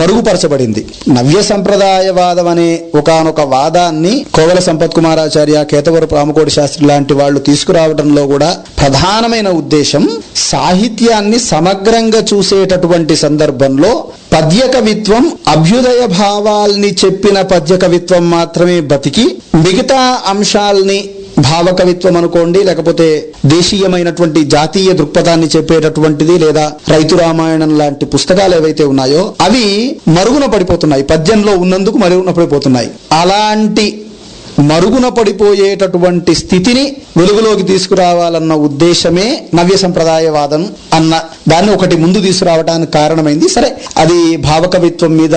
మరుగుపరచబడింది. నవ్య సంప్రదాయవాదం అనే ఒకానొక వాదాన్ని కోవెల సంపత్ కుమారాచార్య, కేతవరపు రామకోటి శాస్త్రి లాంటి వాళ్ళు తీసుకురావడంలో కూడా ప్రధానమైన ఉద్దేశం సాహిత్యాన్ని సమగ్రంగా చూసేటటువంటి సందర్భంలో పద్య కవిత్వం అభ్యుదయ భావాల్ని చెప్పిన పద్య కవిత్వం మాత్రమే బతికి, మిగతా అంశాల్ని భావకవిత్వం అనుకోండి, లేకపోతే దేశీయమైనటువంటి జాతీయ దృక్పథాన్ని చెప్పేటటువంటిది, లేదా రైతు రామాయణం లాంటి పుస్తకాలు ఏవైతే ఉన్నాయో అవి మరుగున పడిపోతున్నాయి, పద్యంలో ఉన్నందుకు మరుగున పడిపోతున్నాయి. అలాంటి మరుగున పడిపోయేటటువంటి స్థితిని వెలుగులోకి తీసుకురావాలన్న ఉద్దేశమే నవ్య సంప్రదాయవాదం అన్న దాన్ని ఒకటి ముందు తీసుకురావడానికి కారణమైంది. సరే, అది భావకవిత్వం మీద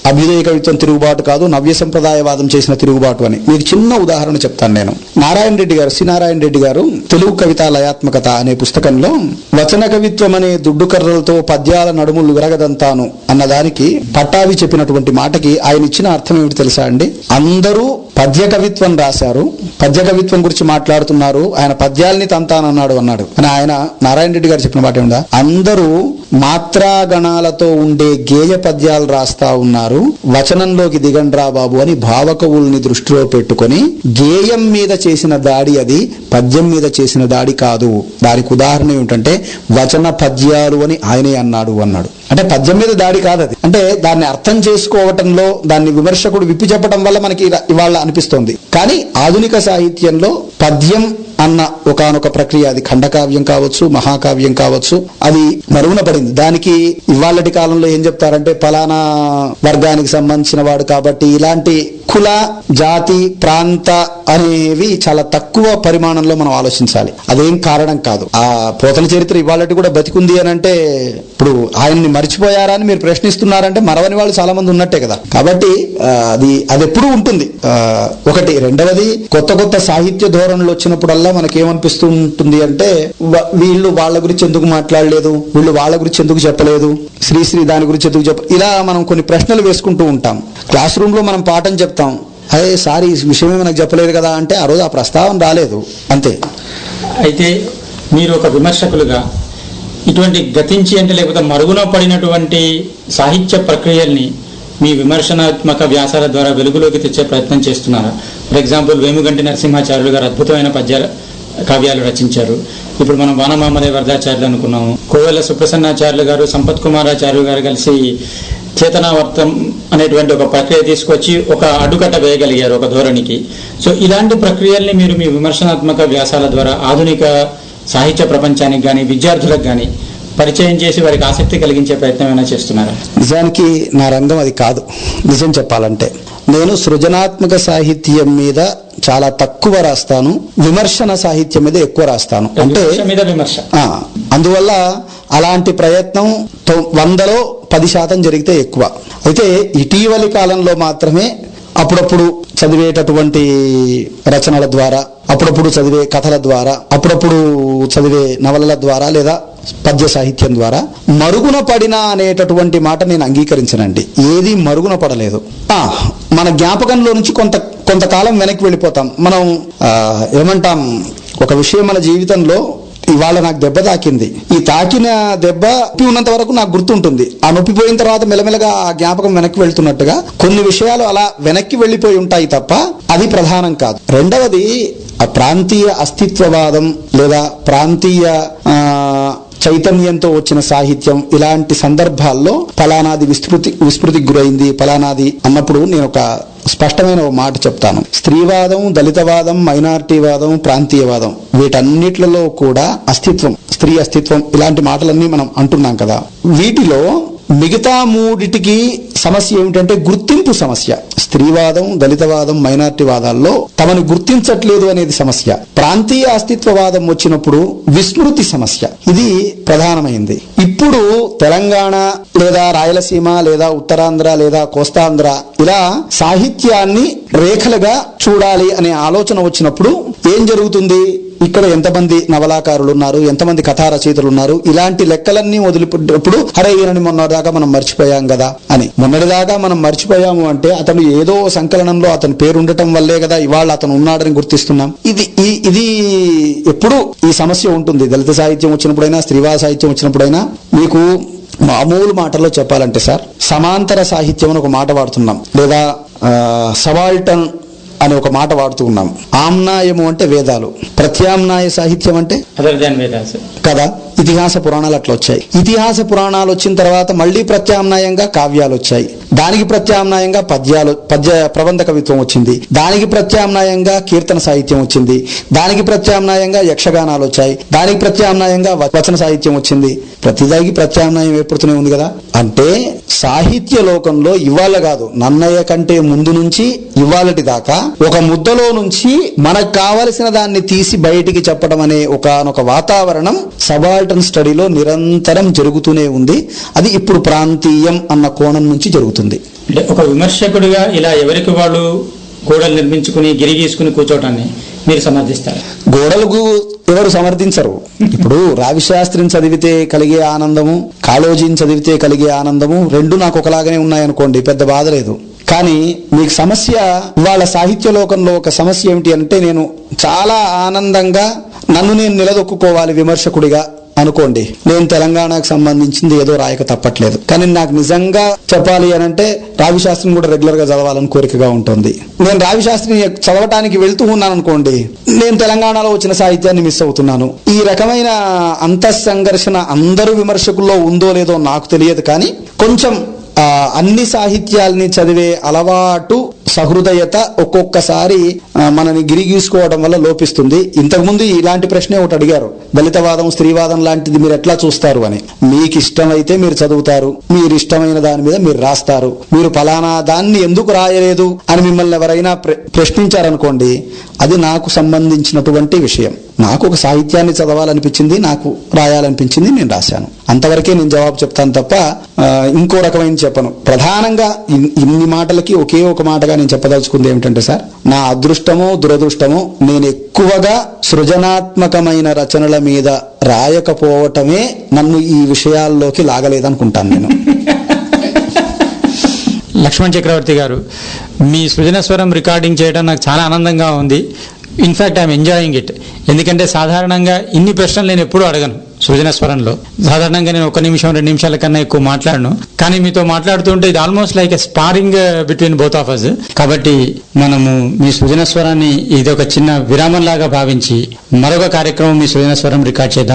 అభ్యుదయ కవిత్వం తిరుగుబాటు కాదు, నవ్య సంప్రదాయవాదం చేసిన తిరుగుబాటు అని. మీకు చిన్న ఉదాహరణ చెప్తాను నేను. నారాయణ రెడ్డి గారు, సి నారాయణ రెడ్డి గారు తెలుగు కవితా లయాత్మకత అనే పుస్తకంలో వచన కవిత్వం అనే దుడ్డు కర్రలతో పద్యాల నడుములు విరగదంతాను అన్నదానికి పట్టాభి చెప్పినటువంటి మాటకి ఆయన ఇచ్చిన అర్థం ఏమిటి తెలుసా అండి? అందరూ పద్య కవిత్వం రాశారు, పద్య కవిత్వం గురించి మాట్లాడుతున్నారు, ఆయన పద్యాల్ని తంతానన్నాడు అన్నాడు. అని ఆయన నారాయణ రెడ్డి గారు చెప్పిన మాట ఏమిటా, అందరూ మాత్రాగణాలతో ఉండే గేయ పద్యాలు రాస్తా ఉన్నారు, వచనంలోకి దిగండ్రా బాబు అని భావకవుల్ని దృష్టిలో పెట్టుకొని గేయం మీద చేసిన దాడి అది, పద్యం మీద చేసిన దాడి కాదు. దానికి ఉదాహరణ ఏమిటంటే వచన పద్యాలు అని ఆయనే అన్నాడు. అంటే పద్యం మీద దాడి కాదు అది. అంటే దాన్ని అర్థం చేసుకోవటంలో, దాన్ని విమర్శకుడు విప్పి చెప్పడం వల్ల మనకి ఇవాళ అనిపిస్తోంది. కానీ ఆధునిక సాహిత్యంలో పద్యం అన్న ఒకానొక ప్రక్రియ, అది ఖండకావ్యం కావచ్చు, మహాకావ్యం కావచ్చు, అది మరుగున పడింది. దానికి ఇవాళటి కాలంలో ఏం చెప్తారంటే ఫలానా వర్గానికి సంబంధించిన వాడు కాబట్టి ఇలాంటి కుల, జాతి, ప్రాంత అనేవి చాలా తక్కువ పరిమాణంలో మనం ఆలోచించాలి. అదేం కారణం కాదు. ఆ పోతన చరిత్ర ఇవాళటి కూడా బతికుంది అని అంటే ఇప్పుడు ఆయన్ని మర్చిపోయారా అని మీరు ప్రశ్నిస్తున్నారంటే మరవని వాళ్ళు చాలా మంది ఉన్నట్టే కదా. కాబట్టి అది ఎప్పుడూ ఉంటుంది. ఒకటి. రెండవది, కొత్త కొత్త సాహిత్య ధోరణులు వచ్చినప్పుడల్లా మనకేమనిపిస్తూ ఉంటుంది అంటే వీళ్ళు వాళ్ళ గురించి ఎందుకు మాట్లాడలేదు, వీళ్ళు వాళ్ళ గురించి ఎందుకు చెప్పలేదు, శ్రీశ్రీ దాని గురించి ఎందుకు ఇలా మనం కొన్ని ప్రశ్నలు వేసుకుంటూ ఉంటాం. క్లాస్ రూమ్ లో మనం పాఠం చెప్తాం, అదే సార్ ఈ విషయమే మనకు చెప్పలేదు కదా అంటే ఆ రోజు ఆ ప్రస్తావన రాలేదు, అంతే. అయితే మీరు ఒక విమర్శకులుగా ఇటువంటి గతించి అంటే లేకపోతే మరుగున పడినటువంటి సాహిత్య ప్రక్రియల్ని మీ విమర్శనాత్మక వ్యాసాల ద్వారా వెలుగులోకి తెచ్చే ప్రయత్నం చేస్తున్నారా? ఫర్ ఎగ్జాంపుల్, వేముగంటి నరసింహాచార్యులు గారు అద్భుతమైన కావ్యాలు రచించారు. ఇప్పుడు మనం వానమామదే వరదాచార్యులు అనుకున్నాము. కోవెల సుప్రసన్నాచార్యులు గారు, సంపత్ కుమారాచార్యులు గారు కలిసి చేతనావర్తం అనేటువంటి ఒక ప్రక్రియ తీసుకొచ్చి ఒక అడ్డుకట్ట వేయగలిగారు ఒక ధోరణికి. సో ఇలాంటి ప్రక్రియల్ని మీరు మీ విమర్శనాత్మక వ్యాసాల ద్వారా ఆధునిక సాహిత్య ప్రపంచానికి కానీ విద్యార్థులకు కానీ పరిచయం చేసి వారికి ఆసక్తి కలిగించే ప్రయత్నం ఏమైనా చేస్తున్నారా? నిజానికి నా రంగం అది కాదు. నిజం చెప్పాలంటే నేను సృజనాత్మక సాహిత్యం మీద చాలా తక్కువ రాస్తాను, విమర్శన సాహిత్యం మీద ఎక్కువ రాస్తాను. అంటే అందువల్ల అలాంటి ప్రయత్నం 100లో 10% జరిగితే ఎక్కువ. అయితే ఇటీవలి కాలంలో మాత్రమే అప్పుడప్పుడు చదివేటటువంటి రచనల ద్వారా, అప్పుడప్పుడు చదివే కథల ద్వారా, అప్పుడప్పుడు చదివే నవలల ద్వారా లేదా పద్య సాహిత్యం ద్వారా మరుగున పడిన అనేటటువంటి మాట నేను అంగీకరించనండి. ఏది మరుగున పడలేదు. మన జ్ఞాపకంలో నుంచి కొంతకాలం వెనక్కి వెళ్ళిపోతాం. మనం ఏమంటాం, ఒక విషయం మన జీవితంలో ఇవాళ నాకు దెబ్బ తాకింది, ఈ తాకిన దెబ్బ నొప్పి ఉన్నంత వరకు నాకు గుర్తుంటుంది. ఆ నొప్పి పోయిన తర్వాత మెల్లమెల్లగా ఆ జ్ఞాపకం వెనక్కి వెళ్తున్నట్టుగా కొన్ని విషయాలు అలా వెనక్కి వెళ్లిపోయి ఉంటాయి తప్ప అది ప్రధానం కాదు. రెండవది, ఆ ప్రాంతీయ అస్తిత్వవాదం లేదా ప్రాంతీయ చైతన్యంతో వచ్చిన సాహిత్యం, ఇలాంటి సందర్భాల్లో ఫలానాది విస్మృతికి గురైంది, ఫలానాది అన్నప్పుడు నేను ఒక స్పష్టమైన మాట చెప్తాను. స్త్రీవాదం, దళితవాదం, మైనారిటీవాదం, ప్రాంతీయవాదం వీటన్నిట్లలో కూడా అస్తిత్వం, స్త్రీ అస్తిత్వం ఇలాంటి మాటలన్నీ మనం అంటున్నాం కదా. వీటిలో మిగతా మూడిటికి సమస్య ఏమిటంటే గుర్తింపు సమస్య. స్త్రీవాదం, దళితవాదం, మైనారిటీవాదాల్లో తమను గుర్తించట్లేదు అనేది సమస్య. ప్రాంతీయ అస్తిత్వవాదం వచ్చినప్పుడు విస్మృతి సమస్య. ఇది ప్రధానమైంది. ఇప్పుడు తెలంగాణ లేదా రాయలసీమ లేదా ఉత్తరాంధ్ర లేదా కోస్తాంధ్ర ఇలా సాహిత్యాన్ని రేఖలుగా చూడాలి అనే ఆలోచన వచ్చినప్పుడు ఏం జరుగుతుంది? ఇక్కడ ఎంతమంది నవలాకారులు ఉన్నారు, ఎంతమంది కథా రచయితలు ఉన్నారు, ఇలాంటి లెక్కలన్నీ వదిలిపెట్టినప్పుడు అరే ఈయనని మొన్నటిదాకా మనం మర్చిపోయాం కదా అని. మొన్నటిదాకా మనం మర్చిపోయాము అంటే అతను ఏదో సంకలనంలో అతని పేరు ఉండటం వల్లే కదా ఇవాళ అతను ఉన్నాడని గుర్తిస్తున్నాం. ఇది ఎప్పుడు ఈ సమస్య ఉంటుంది. దళిత సాహిత్యం వచ్చినప్పుడైనా, స్త్రీవాద సాహిత్యం వచ్చినప్పుడైనా. మీకు మామూలు మాటల్లో చెప్పాలంటే సార్, సమాంతర సాహిత్యం అని ఒక మాట వాడుతున్నాం, లేదా సబాల్టన్ అని ఒక మాట వాడుతూ ఉన్నాం. ఆమ్నాయము అంటే వేదాలు, ప్రత్యామ్నాయ సాహిత్యం అంటే కదా ఇతిహాస పురాణాలు అట్లా వచ్చాయి. ఇతిహాస పురాణాలు వచ్చిన తర్వాత మళ్లీ ప్రత్యామ్నాయంగా కావ్యాలు వచ్చాయి. దానికి ప్రత్యామ్నాయంగా పద్య ప్రబంధ కవిత్వం వచ్చింది. దానికి ప్రత్యామ్నాయంగా కీర్తన సాహిత్యం వచ్చింది. దానికి ప్రత్యామ్నాయంగా యక్షగానాలు వచ్చాయి. దానికి ప్రత్యామ్నాయంగా వచన సాహిత్యం వచ్చింది. ప్రతిదానికి ప్రత్యామ్నాయం ఏర్పడుతూనే ఉంది కదా. అంటే సాహిత్య లోకంలో ఇవాళ కాదు, నన్నయ్య కంటే ముందు నుంచి ఇవాళటి దాకా ఒక ముద్దలో నుంచి మనకు కావలసిన దాన్ని తీసి బయటికి చెప్పడం అనే ఒకనొక వాతావరణం సబాల్టన్ స్టడీలో నిరంతరం జరుగుతూనే ఉంది. అది ఇప్పుడు ప్రాంతీయం అన్న కోణం నుంచి జరుగుతుంది. అంటే ఒక విమర్శకుడిగా ఇలా ఎవరికి వాళ్ళు గోడలు నిర్మించుకుని గిరి గీసుకుని కూర్చోటాన్ని మీరు సమర్థిస్తారు? గోడలకు ఎవరు సమర్థించరు. ఇప్పుడు రావిశాస్త్రిని చదివితే కలిగే ఆనందము, కాళోజీని చదివితే కలిగే ఆనందము రెండు నాకు ఒకలాగానే ఉన్నాయనుకోండి, పెద్ద బాధ లేదు. కానీ మీకు సమస్య, వాళ్ళ సాహిత్య లోకంలో ఒక సమస్య ఏమిటి అంటే, నేను చాలా ఆనందంగా నన్ను నేను నిలదొక్కుకోవాలి విమర్శకుడిగా అనుకోండి. నేను తెలంగాణకు సంబంధించింది ఏదో రాయక తప్పట్లేదు, కానీ నాకు నిజంగా చెప్పాలి అని అంటే రావిశాస్త్రిని కూడా రెగ్యులర్ గా చదవాలని కోరికగా ఉంటుంది. నేను రావిశాస్త్రిని చదవటానికి వెళ్తూ ఉన్నాను అనుకోండి, నేను తెలంగాణలో వచ్చిన సాహిత్యాన్ని మిస్ అవుతున్నాను. ఈ రకమైన అంతఃసంఘర్షణ అందరూ విమర్శకుల్లో ఉందో లేదో నాకు తెలియదు, కానీ కొంచెం అన్ని సాహిత్యాల్ని చదివే అలవాటు సహృదయత ఒక్కొక్కసారి మనని గిరిగీసుకోవడం వల్ల లోపిస్తుంది. ఇంతకుముందు ఇలాంటి ప్రశ్నే ఒకటి అడిగారు, దళితవాదం స్త్రీవాదం లాంటిది మీరు ఎట్లా చూస్తారు అని. మీకు ఇష్టమైతే మీరు చదువుతారు, మీరు ఇష్టమైన దాని మీద మీరు రాస్తారు. మీరు ఫలానా దాన్ని ఎందుకు రాయలేదు అని మిమ్మల్ని ఎవరైనా ప్రశ్నించారనుకోండి, అది నాకు సంబంధించినటువంటి విషయం. నాకు ఒక సాహిత్యాన్ని చదవాలనిపించింది, నాకు రాయాలనిపించింది, నేను రాశాను. అంతవరకే నేను జవాబు చెప్తాను తప్ప ఇంకో రకమైన చెప్పను. ప్రధానంగా ఇన్ని మాటలకి ఒకే ఒక మాటగా నేను చెప్పదలుచుకుంది ఏమిటంటే సార్, నా అదృష్టమో దురదృష్టమో నేను ఎక్కువగా సృజనాత్మకమైన రచనల మీద రాయకపోవటమే నన్ను ఈ విషయాల్లోకి లాగలేదనుకుంటాను నేను. లక్ష్మణ్ చక్రవర్తి గారు, మీ సృజన స్వరం రికార్డింగ్ చేయడం నాకు చాలా ఆనందంగా ఉంది. In fact I'm enjoying it. ఎందుకంటే సాధారణంగా ఇన్ని ప్రశ్నలు నేను ఎప్పుడూ అడగను సృజన స్వరంలో. సాధారణంగా నేను 1 నిమిషం 2 నిమిషాల కన్నా ఎక్కువ మాట్లాడను. కానీ మీతో మాట్లాడుతుంటే ఇది almost like a sparring between both of us. కాబట్టి మనము మీ సృజన స్వరాన్ని ఇది ఒక చిన్న విరామం లాగా భావించి మరొక కార్యక్రమం మీ సృజన స్వరం రికార్డ్ చేద్దాం.